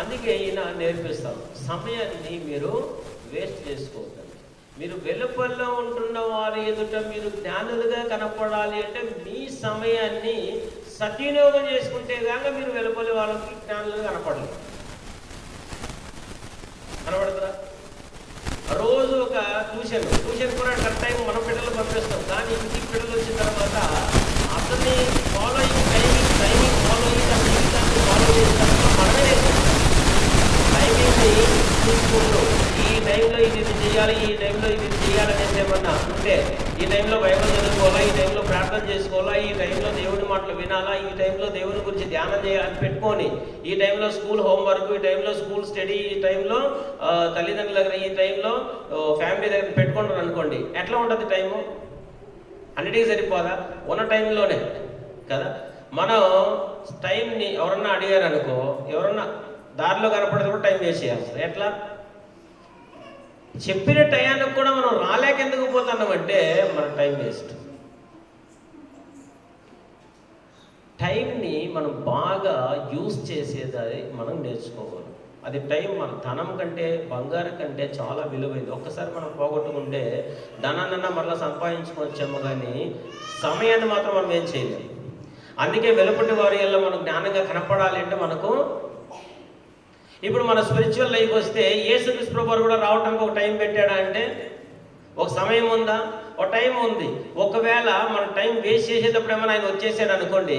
అందుకే ఈయన నేర్పిస్తాం, సమయాన్ని మీరు వేస్ట్ చేసుకోవద్దండి. మీరు వెలుపల్లో ఉంటున్న వారి ఎదుట మీరు జ్ఞానులుగా కనపడాలి అంటే మీ సమయాన్ని సద్వినియోగం చేసుకుంటే కాక మీరు వెలుపల్లి వాళ్ళకి జ్ఞానులుగా కనపడలేదు. కనబడతారా? రోజు ఒక ట్యూషన్ కూడా కరెక్ట్ టైం మన పిల్లలు పంపిస్తాం. కానీ ఇంటికి పిల్లలు వచ్చిన తర్వాత అతన్ని ఫాలో అయ్యి టైమింగ్ ఫాలో అయ్యి తన జీవితాన్ని ఫాలో చేసిన తర్వాత మనమే టైమింగ్ని చూసుకుంటూ ఈ టైంలో ఇది చేయాలి, ఈ టైంలో ఇది చేయాలనేసి ఏమన్నా ఉంటే ఈ టైంలో బైబిల్ చదువుకోవాలా, ఈ టైంలో ప్రార్థన చేసుకోవాలా, ఈ టైంలో దేవుడి మాటలు వినాలా, ఈ టైంలో దేవుని గురించి ధ్యానం చేయాలని పెట్టుకొని, ఈ టైంలో స్కూల్ హోంవర్క్, ఈ టైంలో స్కూల్ స్టడీ, ఈ టైంలో తల్లిదండ్రుల దగ్గర, ఈ టైంలో ఫ్యామిలీ దగ్గర పెట్టుకుంటారు అనుకోండి. ఎట్లా ఉంటుంది టైము? అన్నిటికీ సరిపోదా? ఉన్న టైంలోనే కదా. మనం టైంని ఎవరన్నా అడిగారు అనుకో, ఎవరన్నా దారిలో కనపడేటప్పుడు టైం వేస్ట్ చేయాలి. ఎట్లా? చెప్పిన టయానికి కూడా మనం రాలేక ఎందుకు పోతున్నామంటే మన టైం వేస్ట్. టైంని మనం బాగా యూజ్ చేసేది మనం నేర్చుకోవాలి. అది టైం మన ధనం కంటే బంగారం కంటే చాలా విలువైంది. ఒక్కసారి మనం పోగొట్టుకుంటే ధనాన్న మళ్ళీ సంపాదించుకోవచ్చేమో, కానీ సమయాన్ని మాత్రం మనం ఏం చేయలేము. అందుకే వెలుపటి వారి వల్ల మనం జ్ఞానంగా కనపడాలి అంటే మనకు ఇప్పుడు మన స్పిరిచువల్ లైఫ్ వస్తే యేసుక్రీస్తు ప్రభువు కూడా రావడానికి ఒక టైం పెట్టాడా అంటే ఒక సమయం ఉందా? ఒక టైం ఉంది. ఒకవేళ మన టైం వేస్ట్ చేసేటప్పుడు ఏమైనా ఆయన వచ్చేసాడు అనుకోండి,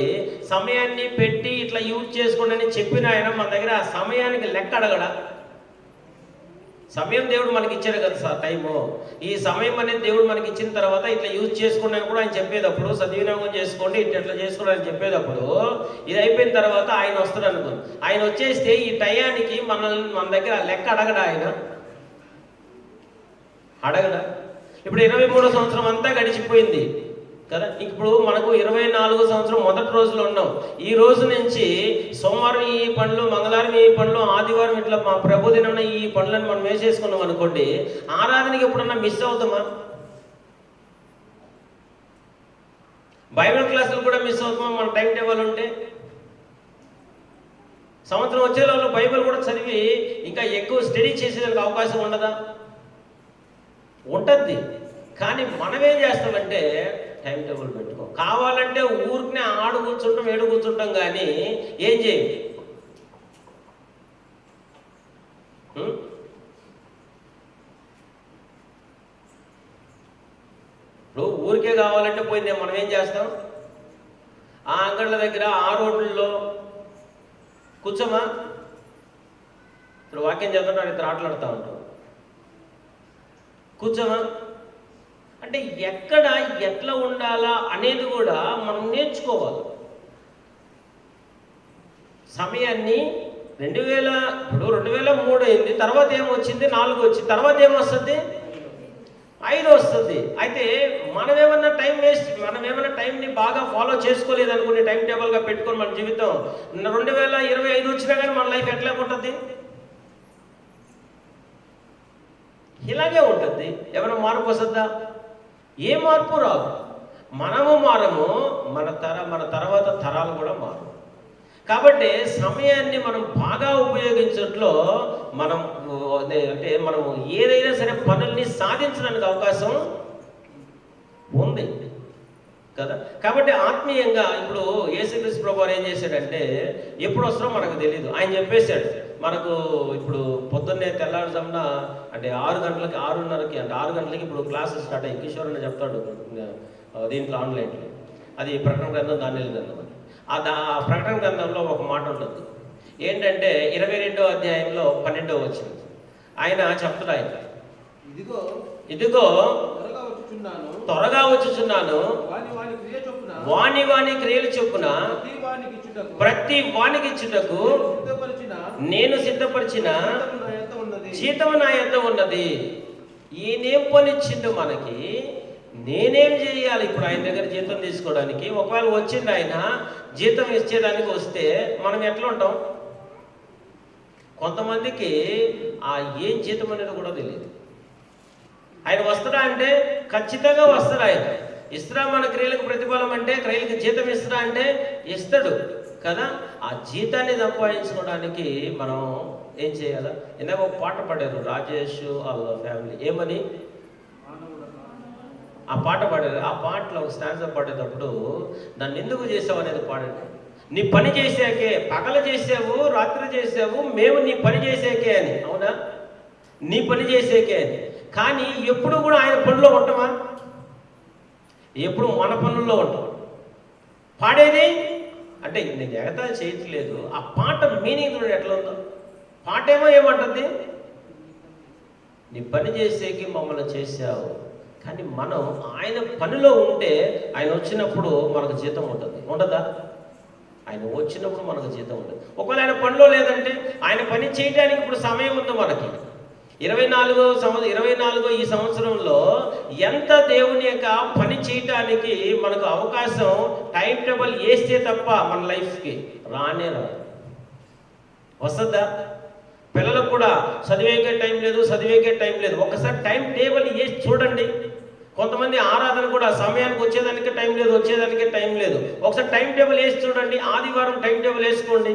సమయాన్ని పెట్టి ఇట్లా యూజ్ చేసుకోండి అని చెప్పిన ఆయన మన దగ్గర ఆ సమయానికి లెక్క అడగడా? సమయం దేవుడు మనకి ఇచ్చాడు కదా సార్ టైము. ఈ సమయం అనేది దేవుడు మనకి ఇచ్చిన తర్వాత ఇట్లా యూజ్ చేసుకోండి అని కూడా ఆయన చెప్పేటప్పుడు, సద్వినియోగం చేసుకోండి ఇట్లా చేసుకోండి అని చెప్పేటప్పుడు, ఇది అయిపోయిన తర్వాత ఆయన వస్తాడు అనుకోండి. ఆయన వచ్చేస్తే ఈ టయానికి మన దగ్గర లెక్క అడగడా? ఆయన అడగడా? ఇప్పుడు 23వ సంవత్సరం అంతా గడిచిపోయింది కదా. ఇప్పుడు మనకు 24వ సంవత్సరం మొదటి రోజులో ఉన్నాం. ఈ రోజు నుంచి సోమవారం ఈ పనులు, మంగళవారం ఈ పనులు, ఆదివారం ఇట్లా మా ప్రభు దినం ఈ పనులను మనం వేసేసుకున్నాం అనుకోండి, ఆరాధనకి ఎప్పుడన్నా మిస్ అవుతామా? బైబిల్ క్లాసులు కూడా మిస్ అవుతామా మన టైం టేబుల్ ఉంటే? సంవత్సరం వచ్చేలో బైబిల్ కూడా చదివి ఇంకా ఎక్కువ స్టడీ చేసేదానికి అవకాశం ఉండదా? ఉంటుంది. కానీ మనం ఏం చేస్తామంటే టైం టేబుల్ పెట్టుకో. కావాలంటే ఊరికనే ఆడు కూర్చుంటాం, ఏడు కూర్చుంటాం, కానీ ఏం చేయం. ఇప్పుడు ఊరికే కావాలంటే పోయిందే మనం ఏం చేస్తాం? ఆ అంగళ్ళ దగ్గర, ఆ రోడ్లలో కూర్చోమా? ఇప్పుడు వాక్యం చదువుతాడు, ఇద్దరు ఆటలాడుతూ ఉంటాం, కూర్చోమా? అంటే ఎక్కడ ఎట్లా ఉండాలా అనేది కూడా మనం నేర్చుకోవాలి. సమయాన్ని 2003 అయింది, తర్వాత ఏమొచ్చింది? 4 వచ్చింది, తర్వాత ఏమొస్తుంది? 5 వస్తుంది. అయితే మనమేమన్నా టైంని బాగా ఫాలో చేసుకోలేదు అనుకునే టైం టేబుల్గా పెట్టుకొని మన జీవితం 2025 వచ్చినా కానీ మన లైఫ్ ఎట్లా ఉంటుంది? ఇలాగే ఉంటుంది. ఏమైనా మార్పు వస్తుందా? ఏ మార్పు రాదు. మనము మారము, మన తర్వాత తరాలు కూడా మారు. కాబట్టి సమయాన్ని మనం బాగా ఉపయోగించట్లో మనము ఏదైనా సరే పనుల్ని సాధించడానికి అవకాశం ఉంది కదా. కాబట్టి ఆత్మీయంగా ఇప్పుడు యేసుక్రీస్తు ప్రభువారు ఏం చేశాడంటే, ఎప్పుడు వస్తారో మనకు తెలియదు. ఆయన చెప్పేశాడు మనకు. ఇప్పుడు పొద్దున్నే తెల్లారుజామున అంటే 6 గంటలకి 6:30కి అంటే 6 గంటలకి ఇప్పుడు క్లాసెస్ స్టార్ట్ అయ్యి కిషోర్ అని చెప్తాడు దీంట్లో ఆన్లైన్లో. అది ప్రకటన గ్రంథం, దానియేలు గ్రంథం. ఆ ప్రకటన గ్రంథంలో ఒక మాట ఉంటుంది. ఏంటంటే 22వ అధ్యాయంలో 12వ వచనం ఆయన చెప్తాడు, ఆయన ఇదిగో త్వరగా వచ్చుచున్నాను, వాని క్రియలు చొప్పున ప్రతి వానికి ఇచ్చుటకు నేను సిద్ధపరిచిన జీతము నా యొద్ద ఉన్నది. ఈయనేం పనిచ్చిండు మనకి, నేనేం చేయాలి ఇప్పుడు ఆయన దగ్గర జీతం తీసుకోవడానికి? ఒకవేళ వచ్చింది ఆయన జీతం ఇచ్చేదానికి వస్తే మనం ఎట్లా ఉంటాం? కొంతమందికి ఆ ఏం జీతం అనేది కూడా తెలియదు. ఆయన వస్తాడా అంటే ఖచ్చితంగా వస్తాడు. ఆయన ఇస్తాడా మన క్రియలకు ప్రతిఫలం అంటే, క్రియలకు జీతం ఇస్తాడా అంటే ఇస్తాడు కదా. ఆ జీతాన్ని సంపాదించుకోవడానికి మనం ఏం చేయాలా? ఇందాక ఒక పాట పాడారు రాజేష్ వాళ్ళ ఫ్యామిలీ, ఏమని ఆ పాట పాడారు. ఆ పాటలో ఒక స్టాంజా పాడేటప్పుడు దాన్ని ఎందుకు చేసావు అనేది పాడండి. నీ పని చేసాకే, పగల చేసావు, రాత్రి చేసావు, మేము నీ పని చేసాకే అని. అవునా? నీ పని చేసాకే అని. కానీ ఎప్పుడు కూడా ఆయన పనిలో ఉంటామా? ఎప్పుడు మన పనుల్లో ఉంటాం. పాడేది అంటే నేను ఎగతాళి చేయట్లేదు, ఆ పాట మీనింగ్ చూడండి ఎట్లా ఉందో. పాట ఏమంటుంది? నీ పని చేసేకి మమ్మల్ని చేసావు. కానీ మనం ఆయన పనిలో ఉంటే ఆయన వచ్చినప్పుడు మనకు జీతం ఉంటుంది, ఉండదా? ఆయన వచ్చినప్పుడు మనకు జీతం ఉంటుంది. ఒకవేళ ఆయన పనిలో లేదంటే, ఆయన పని చేయడానికి ఇప్పుడు సమయం ఉంది మనకి. 24 ఈ సంవత్సరంలో ఎంత దేవుని యొక్క పని చేయటానికి మనకు అవకాశం టైం టేబుల్ వేస్తే తప్ప మన లైఫ్కి రానే రాదు. వస్తుందా? పిల్లలకు కూడా చదివేకే టైం లేదు. ఒకసారి టైం టేబుల్ వేసి చూడండి. కొంతమంది ఆరాధన కూడా సమయానికి వచ్చేదానికి టైం లేదు. ఒకసారి టైం టేబుల్ వేసి చూడండి. ఆదివారం టైం టేబుల్ వేసుకోండి,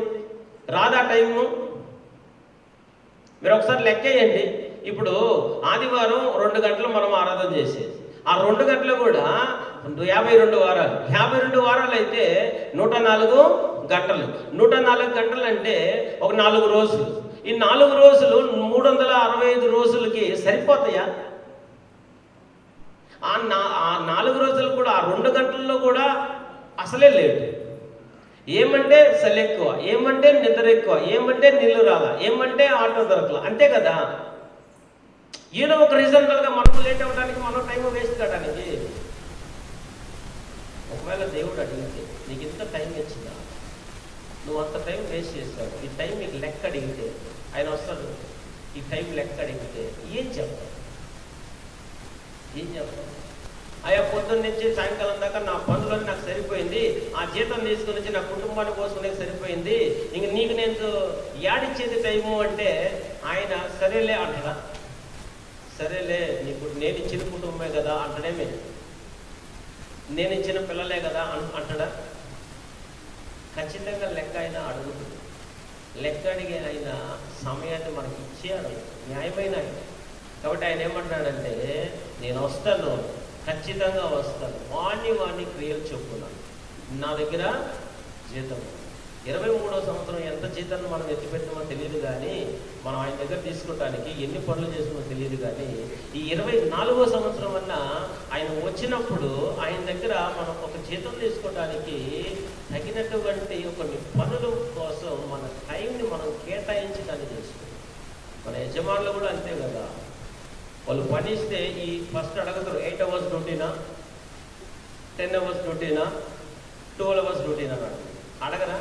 రాదా టైము? మీరు ఒకసారి లెక్కేయండి. ఇప్పుడు ఆదివారం 2 గంటలు మనం ఆరాధన చేసేది. ఆ 2 గంటలు కూడా 52 వారాలు. 52 వారాలు అయితే 104 గంటలు. 104 గంటలు అంటే ఒక 4 రోజులు. ఈ 4 రోజులు 365 రోజులకి సరిపోతాయా? ఆ 4 రోజులు కూడా ఆ 2 గంటల్లో కూడా అసలే లేట్. ఏమంటే చలి ఎక్కువ, ఏమంటే నిద్ర ఎక్కువ, ఏమంటే నీళ్ళు రాలా, ఏమంటే ఆటో దొరకలా, అంతే కదా. ఏదో ఒక రీజనబుల్గా మనం లేట్ అవ్వడానికి, మనం టైం వేస్ట్ కావడానికి. ఒకవేళ దేవుడు అడిగితే నీకు ఇంత టైం ఇచ్చిందా, నువ్వు అంత టైం వేస్ట్ చేస్తావు, ఈ టైం మీకు లెక్క అడిగితే ఆయన వస్తాడు. ఈ టైం లెక్క అడిగితే ఏం చెప్తావు? అయ్యా పొద్దున్న నుంచి సాయంకాలం దాకా నా పనులని నాకు సరిపోయింది, ఆ జీతం తీసుకుని వచ్చి నా కుటుంబాన్ని పోసుకునే సరిపోయింది, ఇంక నీకు నేను యాడిచ్చేది టైము అంటే ఆయన సరేలే అంటాడా? సరేలే, నీకు నేను ఇచ్చిన కుటుంబమే కదా అంటడేమే, నేను ఇచ్చిన పిల్లలే కదా అంటాడా? ఖచ్చితంగా లెక్క అయినా అడుగుతుంది. లెక్క అడిగే ఆయన సమయాన్ని మనకి ఇచ్చాడు, న్యాయమైన ఆయన. కాబట్టి ఆయన ఏమంటున్నాడంటే, నేను వస్తాను, ఖచ్చితంగా వస్తాను, వాణ్ణి క్రియలు చెప్పుకున్నాను, నా దగ్గర జీతం. 23వ సంవత్సరం ఎంత జీతాన్ని మనం ఎత్తిపెట్టామో తెలియదు, కానీ మనం ఆయన దగ్గర తీసుకోవడానికి ఎన్ని పనులు చేసినో తెలియదు. కానీ ఈ 24వ సంవత్సరం వల్ల ఆయన వచ్చినప్పుడు ఆయన దగ్గర మనం ఒక జీతం తీసుకోవడానికి తగినటువంటి కొన్ని పనుల కోసం మన టైంని మనం కేటాయించి దాన్ని చేసుకుంటాం. మన యజమానులు కూడా అంతే కదా, వాళ్ళు పని ఇస్తే ఈ ఫస్ట్ అడగతారు 8 అవర్స్ డ్యూటీనా, 10 అవర్స్ డ్యూటీనా, 12 అవర్స్ డ్యూటీనా అడగరా?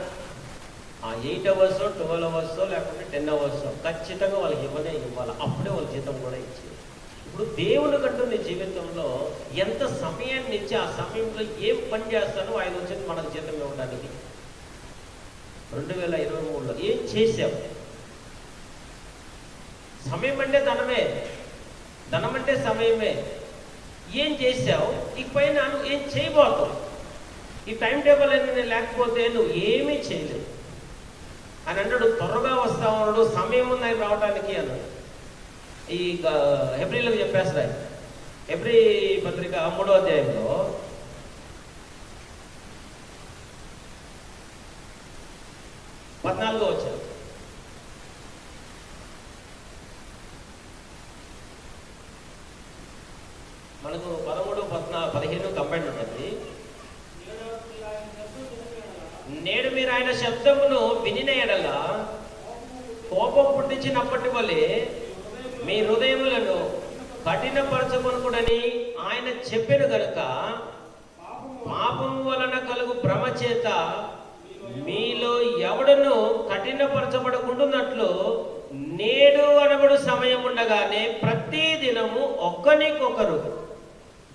ఆ 8 అవర్స్ 12 అవర్స్ లేకపోతే 10 అవర్స్ ఖచ్చితంగా వాళ్ళకి ఇవ్వాలి. అప్పుడే వాళ్ళ జీతం కూడా ఇచ్చేది. ఇప్పుడు దేవుని కంటూ నీ జీవితంలో ఎంత సమయాన్ని ఇచ్చి ఆ సమయంలో ఏం పని చేస్తానో ఆయన వచ్చేది మనకు జీతం ఇవ్వడానికి. 2023లో ఏం చేసావు? సమయం అంటే ధనమే, ధనం అంటే సమయమే. ఏం చేసావు? ఇకపైన నువ్వు ఏం చేయబోతావు? ఈ టైం టేబుల్ అనేది లేకపోతే నువ్వు ఏమీ చేయలేవు. అని అంటాడు, త్వరగా వస్తా ఉన్నాడు, సమయం ఉంది ఆయన రావడానికి అన్నాడు. ఈ హెబ్రీలకు చెప్పేస్తాడు ఆయన. హెబ్రీ పత్రిక 3వ అధ్యాయంలో 14వ వచనం. మనకు 13, 14, 15 కంబైండ్ ఉంటుంది. నేడు మీరు ఆయన శబ్దమును వినిన ఎడల కోపం పుట్టించినప్పటి వలె మీ హృదయములను కఠినపరచుకొనుకుడని ఆయన చెప్పెను గనుక పాపము వలన కలుగు భ్రమ చేత మీలో ఎవడను కఠినపరచబడకుంటున్నట్లు నేడు అనబడు సమయం ఉండగానే ప్రతి దినము ఒకరికొకరు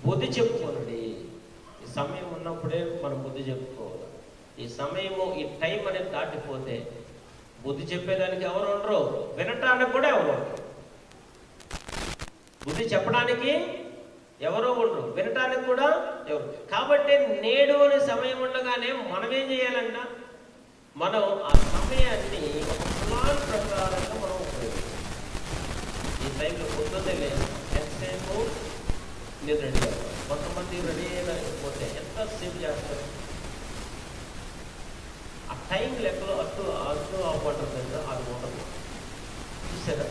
బుద్ధి చెప్పుకోనండి. ఈ సమయం ఉన్నప్పుడే మనం బుద్ధి చెప్పుకోవాలి. ఈ సమయము, ఈ టైం అనేది దాటిపోతే బుద్ధి చెప్పేదానికి ఎవరు ఉండరు, వినటానికి కూడా ఎవరు ఉండరు. బుద్ధి చెప్పడానికి ఎవరో ఉండరు, వినటానికి కూడా ఎవరు. కాబట్టి నేడు అనే సమయం ఉండగానే మనం ఏం చేయాలంట? మనం ఆ సమయాన్ని ఒక ప్లాన్ ప్రకారంగా మనం ఉపయోగించాలి. ఈ టైంలో పొద్దున్నే లేదు, ఎంతసేపు నేను రెడీ అవ్వాలి. కొంతమంది రెడీ అయ్యకపోతే ఎంతసేపు చేస్తారు? ఆ టైం లెక్కలో అటు అవ్వటం దగ్గర అది ఉండదు. చూసారా?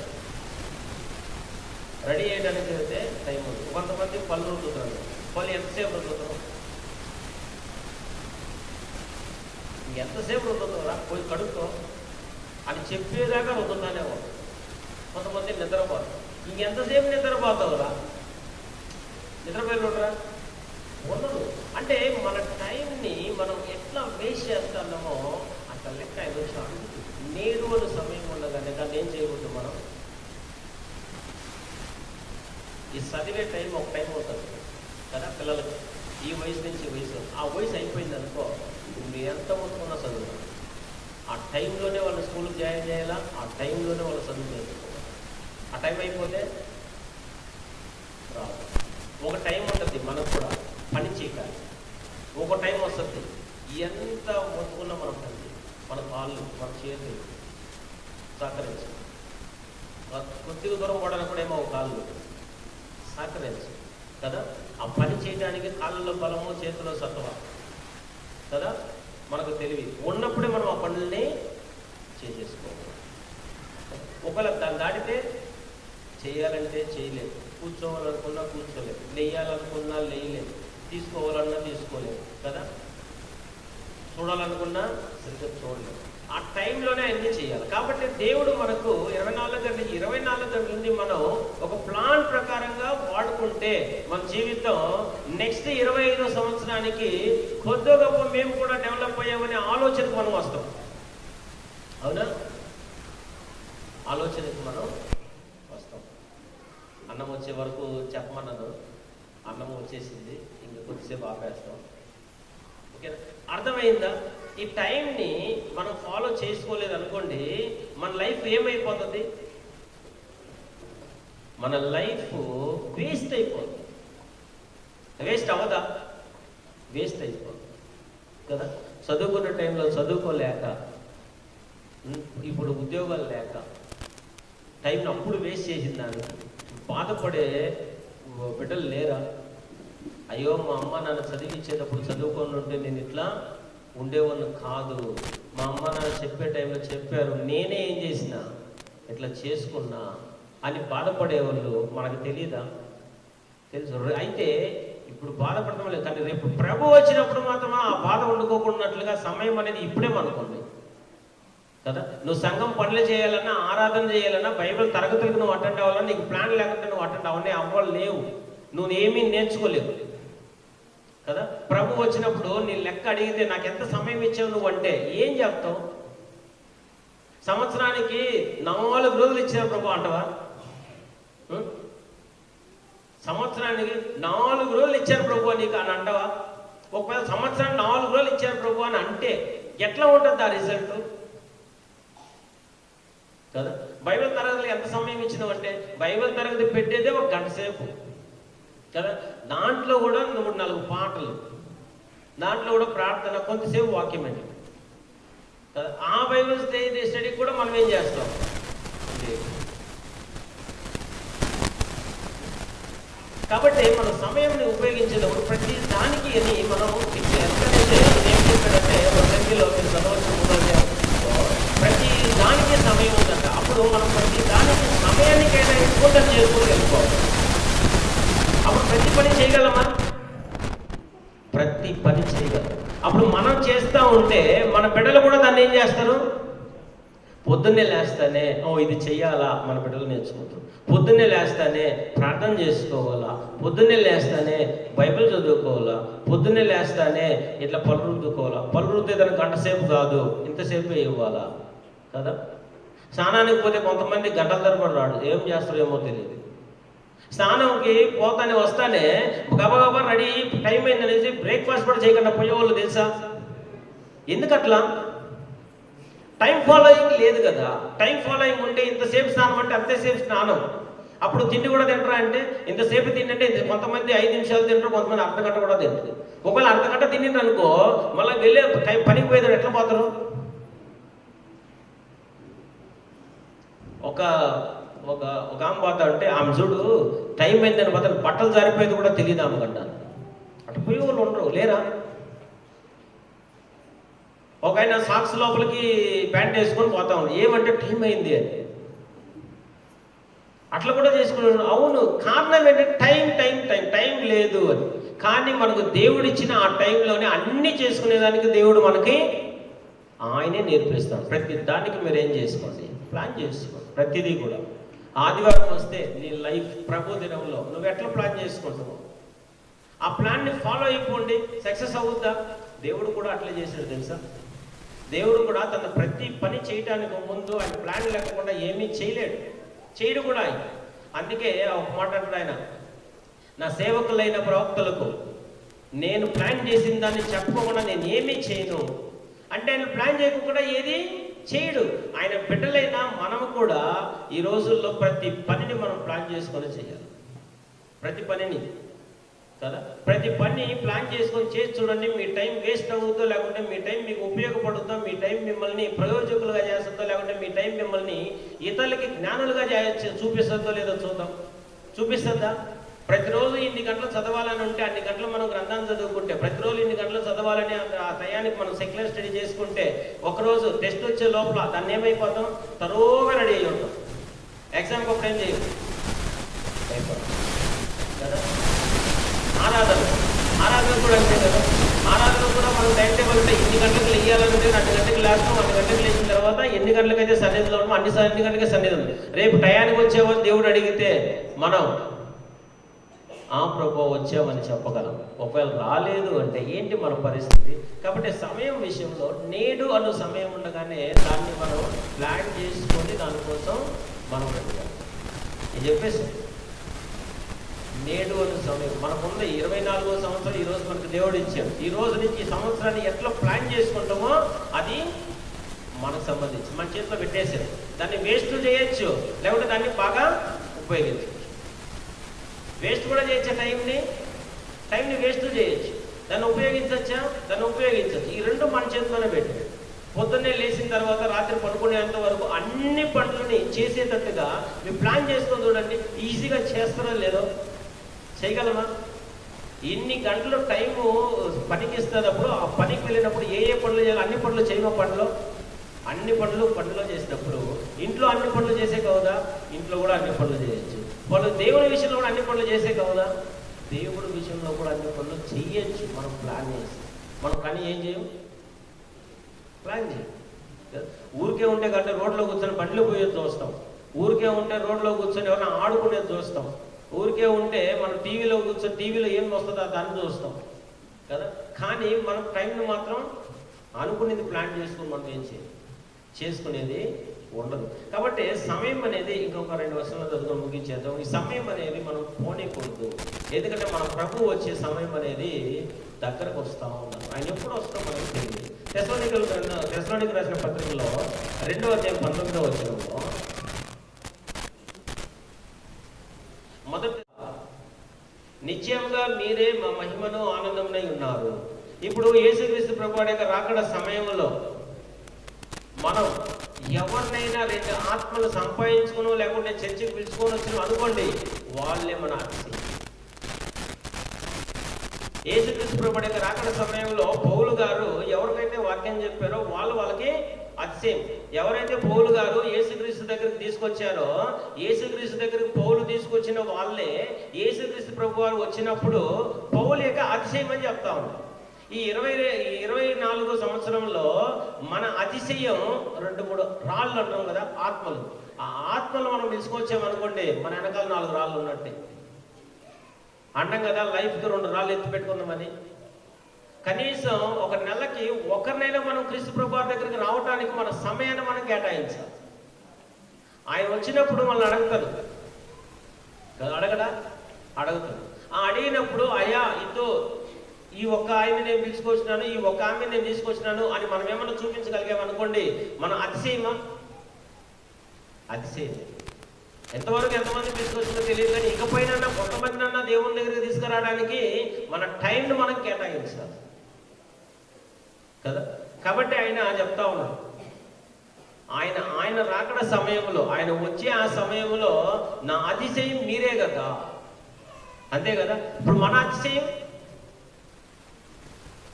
రెడీ చేయడానికి అయితే టైం ఉంది. కొంతమంది పళ్ళు రుద్దుతారు. పళ్ళు ఎంతసేపు రుద్దుతారు? ఎంతసేపు రుద్దుతారా? పోయి కడుక్కో అని చెప్పేదాకా రుద్దుతానే ఉంటుంది. కొంతమంది నిద్రపోతారు. ఇంకెంతసేపు నిద్రపోతావురా? నిద్రపోయినరా ఉండదు. అంటే మన టైంని మనం ఎట్లా వేస్ట్ చేస్తున్నామో అంత లెక్క ఎదుర్చాలి. నేడు అని సమయం ఉండగానే దాన్ని ఏం చేయకూడదు మనం. ఈ చదివే టైం ఒక టైం అవుతుంది కదా పిల్లలకి. ఈ వయసు నుంచి ఈ వయసు, ఆ వయసు అయిపోయింది అనుకో, మీరు ఎంత మొత్తుకున్నా చదువు. ఆ టైంలోనే వాళ్ళు స్కూల్కి జాయిన్ చేయాలా, ఆ టైంలోనే వాళ్ళు చదువు నేర్చుకోవాలి. ఆ టైం అయిపోతే రాదు. ఒక టైం ఉంటుంది మనకు కూడా పని చేయాలి. ఒక టైం వస్తుంది, ఎంత మొత్తుకున్నా మనం పని చేయాలి. మన కాళ్ళు, మన చేతులు సహకరించు. కొద్దిగా దూరం పోవడానికి కూడా ఏమో కాళ్ళు సహకరించు కదా. ఆ పని చేయడానికి కాళ్ళలో బలము, చేతిలో సత్వ కదా. మనకు తెలివి ఉన్నప్పుడే మనం ఆ పనుల్ని చేసేసుకోవాలి. ఒకవేళ దాన్ని దాటితే చేయాలంటే చేయలేదు, కూర్చోవాలనుకున్నా కూర్చోలేదు, లేయాలనుకున్నా లేయలేదు, తీసుకోవాలన్నా తీసుకోలేదు కదా. చూడాలనుకున్నా సరిగ్గా చూడలేదు. ఆ టైంలోనే అన్నీ చేయాలి. కాబట్టి దేవుడు మనకు 24 గంటల మనం ఒక ప్లాన్ ప్రకారంగా వాడుకుంటే మన జీవితం నెక్స్ట్ 25వ సంవత్సరానికి కొద్ది గొప్ప మేము కూడా డెవలప్ అయ్యామనే ఆలోచనకు మనం వస్తాం. అవునా? ఆలోచనకు మనం వస్తాం. అన్నం వచ్చే వరకు చెప్పమన్నాను, అన్నం వచ్చేసింది, ఇంకా కొద్దిసేపు ఆపేస్తాం. ఓకేనా? అర్థమైందా? ఈ టైంని మనం ఫాలో చేసుకోలేదు అనుకోండి, మన లైఫ్ ఏమైపోతుంది? మన లైఫ్ వేస్ట్ అయిపోతుంది. వేస్ట్ అవ్వదా? వేస్ట్ అయిపోతుంది కదా. చదువుకున్న టైంలో చదువుకోలేక ఇప్పుడు ఉద్యోగాలు లేక టైంని అప్పుడు వేస్ట్ చేసిన దానికి బాధపడే బిడ్డలు లేరా? అయ్యో మా అమ్మ నన్ను చదివించేటప్పుడు చదువుకొని ఉంటే నేను ఇట్లా ఉండేవాళ్ళు కాదు, మా అమ్మ నాన్న చెప్పే టైంలో చెప్పారు, నేనే ఏం చేసిన ఇట్లా చేసుకున్నా అని బాధపడేవాళ్ళు మనకు తెలియదా? తెలుసు. అయితే ఇప్పుడు బాధపడటం లేదు, కానీ రేపు ప్రభు వచ్చినప్పుడు మాత్రం ఆ బాధ వండుకోకున్నట్లుగా సమయం అనేది ఇప్పుడే మనకుంది కదా. నువ్వు సంఘం పనులు చేయాలన్నా, ఆరాధన చేయాలన్నా, బైబిల్ తరగతులకు నువ్వు అటెండ్ అవ్వాలన్నా నీకు ప్లాన్ లేకుంటే నువ్వు అటెండ్ అవన్నీ అవ్వలేవు, నువ్వు ఏమీ నేర్చుకోలేవు కదా. ప్రభు వచ్చినప్పుడు నీ లెక్క అడిగితే నాకు ఎంత సమయం ఇచ్చావు నువ్వు అంటే ఏం చెప్తావు? సంవత్సరానికి 4 రోజులు ఇచ్చారు ప్రభు అంటవా? సంవత్సరానికి 4 రోజులు ఇచ్చారు ప్రభు నీకు అని అంటవా? ఒకవేళ సంవత్సరానికి 4 రోజులు ఇచ్చారు ప్రభు అని అంటే ఎట్లా ఉంటుంది ఆ రిజల్ట్ కదా. బైబిల్ తరగతిలో ఎంత సమయం ఇచ్చినావు అంటే బైబిల్ తరగతి పెట్టేదే 1 గంట సేపు కదా. దాంట్లో కూడా 3-4 పాటలు, దాంట్లో కూడా ప్రార్థన, కొంతసేపు వాక్యం అండి కదా. ఆ బైబిల్ స్టడీ కూడా మనం ఏం చేస్తాం? కాబట్టి మన సమయాన్ని ఉపయోగించేటప్పుడు ప్రతి దానికి అని మనం ఎంతైతే ఏం చెప్పాడంటే సంఖ్యలో మీరు చదవచ్చు, ప్రతి దానికి సమయం ఉందంట. అప్పుడు మనం ప్రతి దానికి సమయాన్ని కేటాయించుకుంటూ చేసుకుని వెళ్ళిపోవాలి. అప్పుడు ప్రతి పని చేయగలమా? ప్రతి పని చేయగలం. అప్పుడు మనం చేస్తూ ఉంటే మన బిడ్డలు కూడా దాన్ని ఏం చేస్తారు? పొద్దున్నే లేస్తానే ఇది చెయ్యాలా, మన బిడ్డలు నేర్చుకుంటారు. పొద్దున్నే లేస్తానే ప్రార్థన చేసుకోవాలా, పొద్దున్నే లేస్తానే బైబిల్ చదువుకోవాలా, పొద్దున్నే లేస్తానే ఇట్లా పళ్ళు రుద్దుకోవాలా. పళ్ళు రుద్దేదానికి 1 గంట సేపు కాదు, ఇంతసేపు ఇవ్వాలా కదా. స్నానానికి పోతే కొంతమంది గంటల తరబడి రాడు, ఏం చేస్తారో ఏమో తెలియదు. స్నానంకి పోతానే వస్తానే గబగబా రెడీ టైం అయిందనేసి బ్రేక్ఫాస్ట్ కూడా చేయకుండా పోయేవాళ్ళు తెలుసా? ఎందుకట్లా? టైం ఫాలోయింగ్ లేదు కదా. టైం ఫాలోయింగ్ ఉంటే ఇంతసేపు స్నానం అంటే అంతసేపు స్నానం. అప్పుడు తిండి కూడా తింటారా అంటే ఇంతసేపు తింటే కొంతమంది 5 నిమిషాలు తింటారు, కొంతమంది అర్ధగంట కూడా తింటారు. ఒకవేళ అర్ధగంట తింటారు అనుకో, మళ్ళీ వెళ్ళే పనికి పోయేదాడు ఎట్లా పోతారు? ఒక ఆమె పోతా అంటే ఆమె చూడు టైం అయిందని పోతాను, బట్టలు జారిపోయేది కూడా తెలియదు ఆమె కంట. అటు పోయే వాళ్ళు ఉండరు లేరా? ఒక ఆయన సాక్స్ లోపలికి ప్యాంట్ వేసుకొని పోతా ఉన్నాడు, ఏమంటే టైం అయింది అని. అట్లా కూడా చేసుకున్నాడు. అవును, కారణం ఏంటంటే టైం లేదు అని. కానీ మనకు దేవుడు ఇచ్చిన ఆ టైంలోనే అన్నీ చేసుకునేదానికి దేవుడు మనకి ఆయనే నేర్పిస్తాడు. ప్రతి దానికి మీరు ఏం చేసుకోండి, ప్లాన్ చేసుకోండి. ప్రతిదీ కూడా ఆదివారం వస్తే నీ లైఫ్ ప్రభు దినంలో నువ్వు ఎట్లా ప్లాన్ చేసుకుంటావు, ఆ ప్లాన్ని ఫాలో అయిపోండి. సక్సెస్ అవుద్దా? దేవుడు కూడా అట్లే చేశాడు తెలుసా. దేవుడు కూడా తన ప్రతి పని చేయటానికి ముందు ఆయన ప్లాన్ లేకుండా ఏమీ చేయడు కూడా ఆయన. అందుకే ఒక మాట అంటాడు ఆయన, నా సేవకులైన ప్రవక్తలకు నేను ప్లాన్ చేసిన దాన్ని చెప్పకుండా నేను ఏమీ చేయను అంటే ఆయన ప్లాన్ చేయకుండా ఏది చేయడు. ఆయన బిడ్డలైనా మనం కూడా ఈ రోజుల్లో ప్రతి పనిని మనం ప్లాన్ చేసుకొని చేయాలి. ప్రతి పనిని కదా, ప్రతి పని ప్లాన్ చేసుకొని చేసి చూడండి. మీ టైం వేస్ట్ అవుతుందో, లేకుంటే మీ టైం మీకు ఉపయోగపడుతుందో, మీ టైం మిమ్మల్ని ప్రయోజకులుగా చేస్తుందో, లేకుంటే మీ టైం మిమ్మల్ని ఇతరులకి జ్ఞానులుగా చూపిస్తుందో లేదో చూద్దాం. చూపిస్తుందా? ప్రతిరోజు ఇన్ని గంటలు చదవాలని ఉంటే అన్ని గంటలు మనం గ్రంథాన్ని చదువుకుంటే, ప్రతిరోజు ఇన్ని గంటలు చదవాలని ఆ టయానికి మనం సెక్యులర్ స్టడీ చేసుకుంటే, ఒకరోజు టెస్ట్ వచ్చే లోపల దాన్ని ఏమైపోతాం? తరోగా రెడీ అయ్యి ఉంటాం. ఎగ్జామ్కి ఒకటి ఏం చేయం కదా. ఆరాధన కూడా అంతే కదా. ఆరాధన కూడా మనం టైం టేబుల్ ఉంటే ఇన్ని గంటలకు లేయాలంటే 2 గంటలకు లేస్తాం. 1 గంటలకు లేచిన తర్వాత ఎన్ని గంటలకైతే సన్నిధిలో ఉన్నామో అన్ని గంటలకే సన్నిధి ఉంది. రేపు టయానికి వచ్చేవాళ్ళు దేవుడు అడిగితే మనం ప్రభు వచ్చామని చెప్పగలం. ఒకవేళ రాలేదు అంటే ఏంటి మన పరిస్థితి? కాబట్టి సమయం విషయంలో నేడు అను సమయం ఉండగానే దాన్ని మనం ప్లాన్ చేసుకొని దానికోసం మనం వెళ్ళాలి. నేను చెప్పేసి నేడు అను సమయం మనకున్న 24వ సంవత్సరం ఈరోజు మనకు దేవుడు ఇచ్చాడు. ఈ రోజు నుంచి ఈ సంవత్సరాన్ని ఎట్లా ప్లాన్ చేసుకుంటామో అది మనకు సంబంధించి మన చేతిలో పెట్టేసారు. దాన్ని వేస్ట్ చేయొచ్చు, లేకుంటే దాన్ని బాగా ఉపయోగించవచ్చు. వేస్ట్ కూడా చేయొచ్చా? టైంని వేస్ట్ చేయొచ్చు. దాన్ని ఉపయోగించవచ్చా? దాన్ని ఉపయోగించవచ్చు. ఈ రెండు మన చేతిలోనే పెట్టాడు. పొద్దున్నే లేచిన తర్వాత రాత్రి పడుకునేంత వరకు అన్ని పనులని చేసేటట్టుగా మీరు ప్లాన్ చేసుకొని చూడండి. ఈజీగా చేస్తారో లేదో, చేయగలమా? ఇన్ని గంటలు టైము పనికి ఇస్తున్నప్పుడు ఆ పనికి వెళ్ళినప్పుడు ఏ పనులు చేయాలి? అన్ని పనులు చేయమా? అన్ని పనులు చేసినప్పుడు ఇంట్లో అన్ని పనులు చేసే కావుదా? ఇంట్లో కూడా అన్ని పనులు చేయొచ్చు. వాళ్ళు దేవుని విషయంలో కూడా అన్ని పనులు చేసే కావుదా? దేవుడి విషయంలో కూడా అన్ని పనులు చెయ్యొచ్చు మనం ప్లాన్ చేసి. మనం కానీ ఏం చేయం? ప్లాన్ చేయం. ఊరికే ఉంటే కంటే రోడ్లో కూర్చొని బండ్లు పోయేది చూస్తాం. ఊరికే ఉంటే రోడ్లో కూర్చొని ఎవరైనా ఆడుకునేది చూస్తాం. ఊరికే ఉంటే మనం టీవీలో కూర్చొని టీవీలో ఏం వస్తుందో దాన్ని చూస్తాం కదా. కానీ మనం టైంని మాత్రం అనుకునేది ప్లాన్ చేసుకుని మనం ఏం చేసుకునేది ఉండదు. కాబట్టి సమయం అనేది ఇంకొక 2 వర్షాల చదువుకొని ముగించేద్దాం. ఈ సమయం అనేది మనం పోనీకూడదు. ఎందుకంటే మన ప్రభు వచ్చే సమయం అనేది దగ్గరకు వస్తూ ఉన్నాం. ఆయన ఎప్పుడు వస్తాం మనకి తెలియదు. తెస్సలోనికీయులకు రాసిన పత్రికలో 2వ అధ్యాయం 19వ వచనంలో మొదట నిశ్చయంగా మీరే మా మహిమను ఆనందమునై ఉన్నారు. ఇప్పుడు యేసుక్రీస్తు ప్రభువు యొక్క రాకడ సమయంలో మనం ఎవరినైనా 2 ఆత్మలు సంపాదించుకునో లేకుంటే చర్చికి పిలుచుకొని వచ్చిన అనుకోండి, వాళ్ళే మన అతిశయం. యేసుక్రీస్తు ప్రభువు యొక్క రాకడ సమయంలో పౌలు గారు ఎవరికైతే వాక్యం చెప్పారో వాళ్ళకి అతిశయం. ఎవరైతే పౌలు గారు యేసుక్రీస్తు దగ్గరికి తీసుకొచ్చారో, యేసుక్రీస్తు దగ్గరికి పౌలు తీసుకొచ్చిన వాళ్ళే యేసుక్రీస్తు ప్రభు వారు వచ్చినప్పుడు పౌలు యొక్క అతిశయం అని చెప్తా ఉన్నారు. ఈ 24వ సంవత్సరంలో మన అతిశయం 2-3 రాళ్ళు అంటాం కదా, ఆత్మలు. ఆ ఆత్మలు మనం తీసుకొచ్చామనుకోండి, మన వెనకాల 4 రాళ్ళు ఉన్నట్టే అంటాం కదా. లైఫ్కి 2 రాళ్ళు ఎత్తి పెట్టుకుందామని. కనీసం ఒక నెలకి ఒకరినైనా మనం క్రీస్తు ప్రభు వారి దగ్గరికి రావడానికి మన సమయాన్ని మనం కేటాయించాలి. ఆయన వచ్చినప్పుడు మనల్ని అడుగుతాడు కదా, అడుగుతాడు. అడిగినప్పుడు అయ్యా ఇదో ఈ ఒక్క ఆయన నేను పిలుచుకొచ్చినాను, ఈ ఒక్క ఆమె నేను తీసుకొచ్చినాను అని మనం ఏమన్నా చూపించగలిగామనుకోండి, మన అతిశయమా? అతిశయం. ఎంతమంది తీసుకొచ్చిందో తెలియదు, కానీ ఇకపైనా కొంతమందినన్నా దేవుని దగ్గరికి తీసుకురావడానికి మన టైంను మనం కేటాయించాలి కదా. కాబట్టి ఆయన చెప్తా ఉన్నాడు, ఆయన రాకడ సమయంలో, ఆయన వచ్చే ఆ సమయంలో నా అతిశయం మీరే కదా. అంతే కదా. ఇప్పుడు మన అతిశయం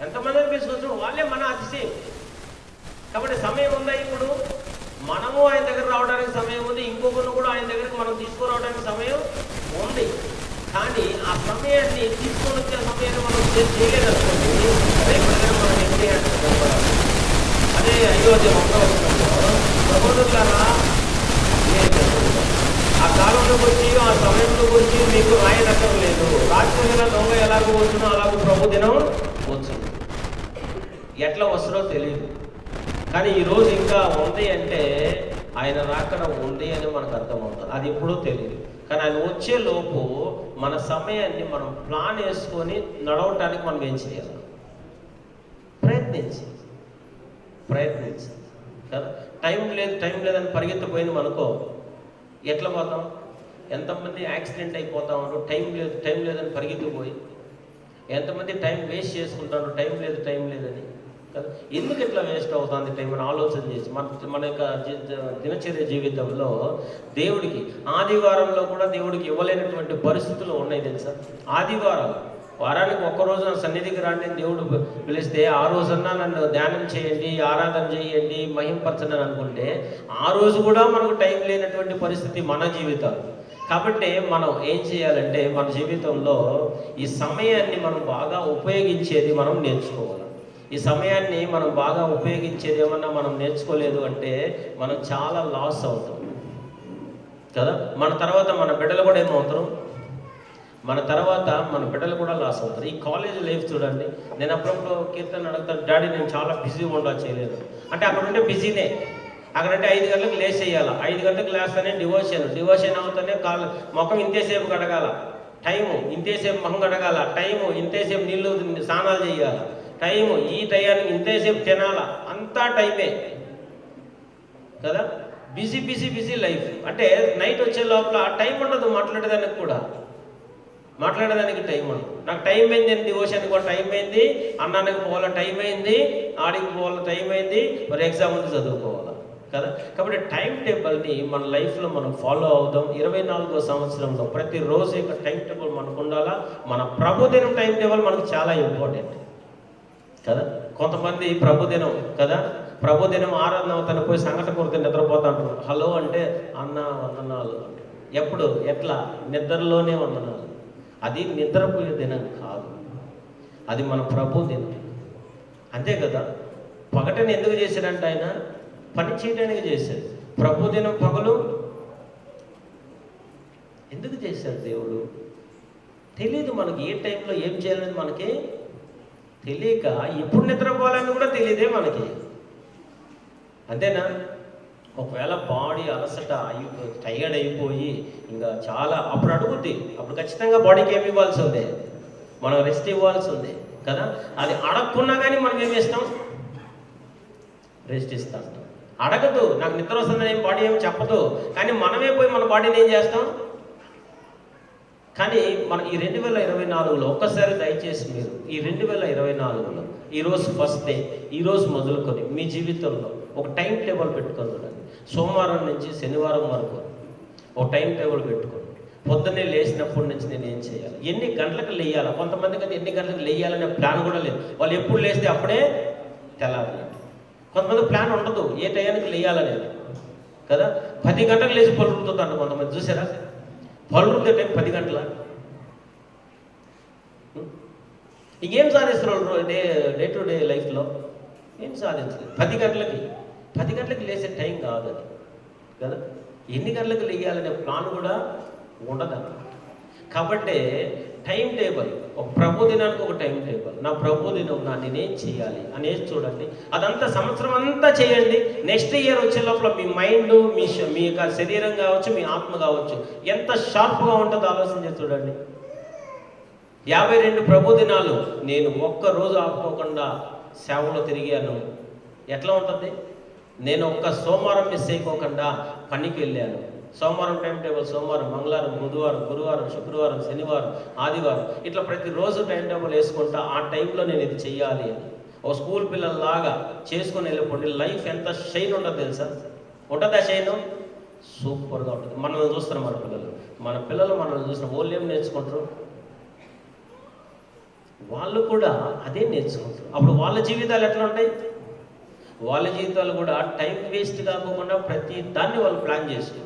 ఎంతమందిని తీసుకొచ్చిన వాళ్ళే మన అతిశయం. కాబట్టి సమయం ఉందా? ఇప్పుడు మనము ఆయన దగ్గర రావడానికి సమయం ఉంది, ఇంకొకరు కూడా ఆయన దగ్గరికి మనం తీసుకురావడానికి సమయం ఉంది. కానీ ఆ సమయాన్ని తీసుకొని వచ్చే సమయాన్ని మనం చేయలేదనుకోండి, రేపు మనం ఎంపీ అదే 5వ అధ్యాయంలో సహోదరులారా, ఆ కాలంలో వచ్చి ఆ సమయంలో వచ్చి మీకు రాయనక్కం లేదు. రాత్రి దొంగ ఎలాగో వచ్చునో అలాగో ప్రభు దినం వచ్చింది. ఎట్లా వస్తుందో తెలియదు, కానీ ఈరోజు ఇంకా ఉంది అంటే ఆయన రాకడ ఉంది అని మనకు అర్థమవుతుంది. అది ఎప్పుడో తెలియదు, కానీ ఆయన వచ్చే లోపు మన సమయాన్ని మనం ప్లాన్ వేసుకొని నడవటానికి మనం ఏం చేయాలి? ప్రయత్నించాలి కదా. టైం లేదని పరిగెత్తిపోయింది మనకో, ఎట్లా పోతాం? ఎంతమంది యాక్సిడెంట్ అయిపోతా ఉంటారు టైం లేదని పరిగెత్తిపోయి. ఎంతమంది టైం వేస్ట్ చేసుకుంటారు టైం లేదని కదా. ఎందుకు ఇట్లా వేస్ట్ అవుతుంది టైం అని ఆలోచన చేసి మన యొక్క దినచర్య జీవితంలో దేవుడికి ఆదివారంలో కూడా దేవుడికి ఇవ్వలేనటువంటి పరిస్థితులు ఉన్నాయి తెలుసా. వారానికి ఒక్కరోజు నా సన్నిధికి రాండి దేవుడు పిలిస్తే ఆ రోజన్నా నన్ను ధ్యానం చేయండి, ఆరాధన చేయండి, మహింపరచండి అని అనుకుంటే ఆ రోజు కూడా మనకు టైం లేనటువంటి పరిస్థితి మన జీవితాలు. కాబట్టి మనం ఏం చేయాలంటే మన జీవితంలో ఈ సమయాన్ని మనం బాగా ఉపయోగించేది మనం నేర్చుకోవాలి. ఈ సమయాన్ని మనం బాగా ఉపయోగించేది ఏమన్నా మనం నేర్చుకోలేదు అంటే మనం చాలా లాస్ అవుతాం కదా. మన తర్వాత మన బిడ్డలు కూడా ఏమవుతారు, మన బిడ్డలు కూడా లాస్ అవుతారు. ఈ కాలేజ్ లైఫ్ చూడండి, నేను అప్పుడప్పుడు కీర్తన అడుగుతాను, డాడీ నేను చాలా బిజీగా ఉండా చేయలేదు అంటే అక్కడ ఉంటే బిజీనే. అక్కడంటే 5 గంటలకు లేచి చేయాలి, 5 గంటలకు లేస్తేనే డివోషన్ అవుతానే ముఖం ఇంతేసేపు కడగాల, టైము ఇంతేసేపు మొహం కడగాల, టైము ఇంతేసేపు నీళ్ళు స్నానాలు చేయాలి, టైము ఈ టయానికి ఇంతేసేపు తినాలా, అంతా టైమే కదా. బిజీ లైఫ్ అంటే నైట్ వచ్చే లోపల టైం ఉండదు మాట్లాడేదానికి కూడా మాట్లాడేదానికి టైం ఉండదు. నాకు టైం అయింది, డివోషన్కి కూడా టైం అయింది, అన్నానికి పోవాల టైం అయింది, ఆడికి పోవాల టైం అయింది, మరి ఎగ్జామ్ ఉంది చదువుకోవాలా కదా. కాబట్టి టైం టేబుల్ని మన లైఫ్లో మనం ఫాలో అవుదాం. 24వ సంవత్సరంలో ప్రతిరోజు యొక్క టైం టేబుల్ మనకు ఉండాలా. మన ప్రభుదినం టైం టేబుల్ మనకు చాలా ఇంపార్టెంట్ కదా. కొంతమంది ప్రభుదినం కదా, ప్రభుదినం ఆరాధన అవుతాను పోయి సంఘటన కొడుతూ నిద్రపోతా అంటారు. హలో అంటే అన్న వందనాలు అంటారు. ఎప్పుడు ఎట్లా? నిద్రలోనే వందనాలు. అది నిద్రపోయే దినం కాదు, అది మన ప్రభు దినం. అంతే కదా. పగటని ఎందుకు చేశాడంటే ఆయన పని చేయడానికి చేశాడు. ప్రభు దినం పగలు ఎందుకు చేశాడు దేవుడు? తెలియదు మనకి ఏ టైంలో ఏం చేయాలని మనకి తెలియక ఎప్పుడు నిద్రపోవాలని కూడా తెలియదే మనకి. అంతేనా? ఒకవేళ బాడీ అలసట టైర్డ్ అయిపోయి ఇంకా చాలా అప్పుడు అడుగుద్ది, అప్పుడు ఖచ్చితంగా బాడీకి ఏమి ఇవ్వాల్సి ఉంది, మనం రెస్ట్ ఇవ్వాల్సి ఉంది కదా. అది అడగకున్నా కానీ మనం ఏమి ఇస్తాం? రెస్ట్ ఇస్తాం. అడగదు, నాకు నిద్ర వస్తుందని ఏం బాడీ ఏమి చెప్పదు, కానీ మనమే పోయి మన బాడీని ఏం చేస్తాం? కానీ మన ఈ 2024లో ఒక్కసారి దయచేసి మీరు ఈ 2024లో ఈరోజు ఫస్ట్ డే, ఈరోజు మొదలుకొని మీ జీవితంలో ఒక టైం టేబుల్ పెట్టుకొని చూడండి. సోమవారం నుంచి శనివారం వరకు ఒక టైం టేబుల్ పెట్టుకోండి. పొద్దున్నే లేచినప్పటి నుంచి నేను ఏం చేయాలి, ఎన్ని గంటలకు లేయాలి. కొంతమందికి అయితే ఎన్ని గంటలకు లేయాలనే ప్లాన్ కూడా లేదు. వాళ్ళు ఎప్పుడు లేస్తే అప్పుడే తెల్లారి. కొంతమంది ప్లాన్ ఉండదు ఏ టైంకి లేయాలనేది కదా. 10 గంటలకు లేచి పళ్ళు రుద్దుతాను కొంతమంది, చూసారా? పళ్ళు రుద్దే టైం 10 గంటల. ఇంకేం సాధిస్తారు డే టు డే లైఫ్లో? ఏం సాధించలేదు. 10 గంటలకి లేసే టైం కాదు అది కదా. ఎన్ని గంటలకు లేయాలనే ప్లాన్ కూడా ఉండదన్నమాట. కాబట్టి టైం టేబుల్, ఒక ప్రభు దినానికి ఒక టైం టేబుల్. నా ప్రభు దినం నేనేం చేయాలి అనేది చూడండి. అదంతా సంవత్సరం అంతా చేయండి. నెక్స్ట్ ఇయర్ వచ్చే లోపల మీ మైండ్, మీ యొక్క శరీరం కావచ్చు, మీ ఆత్మ కావచ్చు, ఎంత షార్ప్గా ఉంటుందో ఆలోచించి చూడండి. 52 ప్రభు దినాలు నేను ఒక్కరోజు ఆపుకోకుండా సేవలో తిరిగాను. ఎట్లా ఉంటుంది? నేను ఒక్క సోమవారం మిస్ అయిపోకుండా పనికి వెళ్ళాను. సోమవారం టైం టేబుల్, సోమవారం, మంగళవారం, బుధవారం, గురువారం, శుక్రవారం, శనివారం, ఆదివారం, ఇట్లా ప్రతిరోజు టైం టేబుల్ వేసుకుంటా ఆ టైంలో నేను ఇది చెయ్యాలి అని ఓ స్కూల్ పిల్లల్లాగా చేసుకొని వెళ్ళిపోండి. లైఫ్ ఎంత షైన్ ఉంటుంది తెలుసా? ఉంటుందా షైన్? సూపర్గా ఉంటుంది. మనల్ని చూస్తారు మన పిల్లలు మనల్ని చూసిన వాళ్ళు ఏం నేర్చుకుంటారు? వాళ్ళు కూడా అదే నేర్చుకుంటారు. అప్పుడు వాళ్ళ జీవితాలు ఎట్లా ఉంటాయి? వాళ్ళ జీవితాలు కూడా టైం వేస్ట్ కాకుండా ప్రతి దాన్ని వాళ్ళు ప్లాన్ చేసుకుంటారు.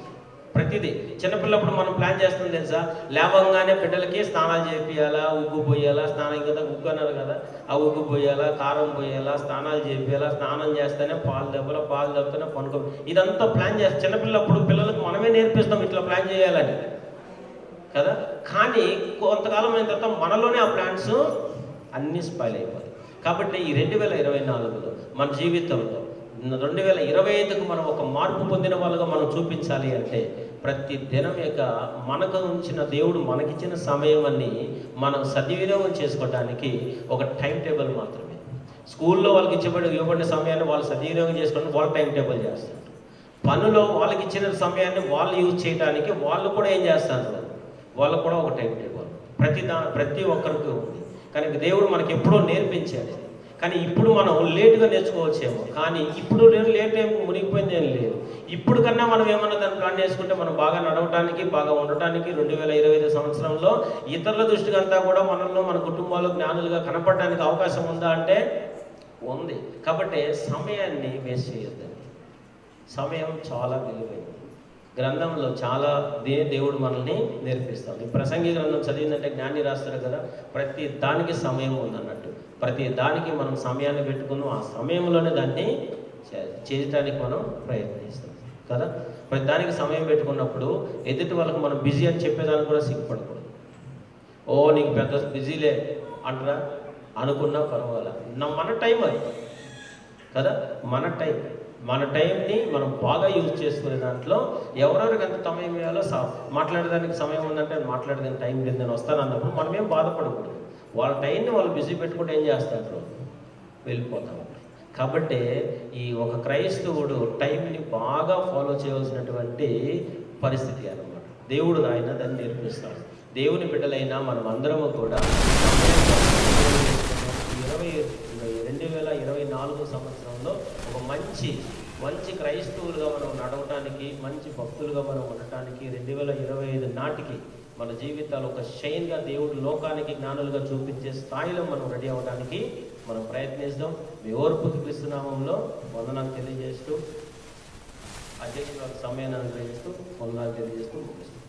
ప్రతిదీ చిన్నపిల్లప్పుడు మనం ప్లాన్ చేస్తాం తెలుసా? లేవంగానే బిడ్డలకి స్నానాలు చేపియాలా, ఉగ్గు పోయాలా, స్నానం కదా ఉగ్గు అన్నారు కదా, ఆ ఉగ్గు పోయాలా, కారం పోయాలా, స్నానాలు చేపియాలా, స్నానం చేస్తేనే పాలు దెబ్బతేనే పనుకో. ఇదంతా ప్లాన్ చేస్తాం చిన్నపిల్లప్పుడు. పిల్లలకు మనమే నేర్పిస్తాం ఇట్లా ప్లాన్ చేయాలని కదా. కానీ కొంతకాలం అయిన తర్వాత మనలోనే ఆ ప్లాన్స్ అన్నీ స్పాయిల్ అయిపోతాయి. కాబట్టి ఈ 2024లో మన జీవితంలో 2025కు మనం ఒక మార్పు పొందిన వాళ్ళగా మనం చూపించాలి అంటే ప్రతి దినం యొక్క మనకు ఉంచిన దేవుడు మనకిచ్చిన సమయం అన్ని మనం సద్వినియోగం చేసుకోవడానికి ఒక టైం టేబుల్ మాత్రమే. స్కూల్లో వాళ్ళకి ఇవ్వబడిన సమయాన్ని వాళ్ళు సద్వినియోగం చేసుకోవడానికి వాళ్ళు టైం టేబుల్ చేస్తారు. పనులో వాళ్ళకి ఇచ్చిన సమయాన్ని వాళ్ళు యూజ్ చేయడానికి వాళ్ళు కూడా ఏం చేస్తారు? వాళ్ళకు కూడా ఒక టైం టేబుల్ ప్రతి ఒక్కరికి ఉంది. కానీ దేవుడు మనకి ఎప్పుడో నేర్పించాడు. కానీ ఇప్పుడు మనం లేటుగా నేర్చుకోవచ్చేమో, కానీ ఇప్పుడు లేట్ ఏం మునిగిపోయింది ఏం లేదు. ఇప్పుడు కన్నా మనం ఏమన్నా దాన్ని ప్లాన్ చేసుకుంటే మనం బాగా నడవడానికి, బాగా ఉండటానికి 2025 సంవత్సరంలో ఇతరుల దృష్టికి అంతా కూడా మనలో మన కుటుంబాలు జ్ఞానులుగా కనపడడానికి అవకాశం ఉందా అంటే ఉంది. కాబట్టి సమయాన్ని వేస్ట్ చేయొద్దండి. సమయం చాలా విలువైనది. గ్రంథంలో చాలా దేవుడు మనల్ని నేర్పిస్తాడు. ఈ ప్రసంగి గ్రంథం చదివిందంటే జ్ఞాని రాస్తారు కదా, ప్రతి దానికి సమయం ఉందన్నట్టు. ప్రతి దానికి మనం సమయాన్ని పెట్టుకున్నాం, ఆ సమయంలోనే దాన్ని చేయడానికి మనం ప్రయత్నిస్తాం కదా. ప్రతి దానికి సమయం పెట్టుకున్నప్పుడు ఎదుటి వాళ్ళకి మనం బిజీ అని చెప్పేదానికి కూడా సిగ్గుపడకూడదు. ఓ నీకు పెద్ద బిజీలే అంటారా అనుకున్నా పర్వాలా, మన టైం అది కదా. మన టైంని మనం బాగా యూజ్ చేసుకునే దాంట్లో ఎవరెవరికి ఎంత సమయం వేయాలో మాట్లాడేదానికి సమయం ఉందంటే మాట్లాడేదానికి టైం లేదు, నేను వస్తాను అన్నప్పుడు మనం ఏం బాధపడకూడదు. వాళ్ళ టైంని వాళ్ళు బిజీ పెట్టుకుంటే ఏం చేస్తారు? వెళ్ళిపోతాం. కాబట్టి ఈ ఒక క్రైస్తవుడు టైంని బాగా ఫాలో చేయవలసినటువంటి పరిస్థితి అన్నమాట. దేవుడు ఆయన దాన్ని నేర్పిస్తాడు. దేవుని బిడ్డలైనా మనం అందరము కూడా 2024 సంవత్సరంలో ఒక మంచి క్రైస్తవులుగా మనం నడవటానికి, మంచి భక్తులుగా మనం ఉండటానికి 2025 నాటికి మన జీవితాలు ఒక షైన్గా దేవుడు లోకానికి జ్ఞానులుగా చూపించే స్థాయిలో మనం రెడీ అవ్వడానికి మనం ప్రయత్నిస్తాం. మీ ఓర్పుకి క్రీస్తు నామంలో వందనాలు తెలియజేస్తూ, అధ్యక్షుల సమయాన్ని అనుగ్రహిస్తూ వందనాలు తెలియజేస్తూ ముగిస్తాం.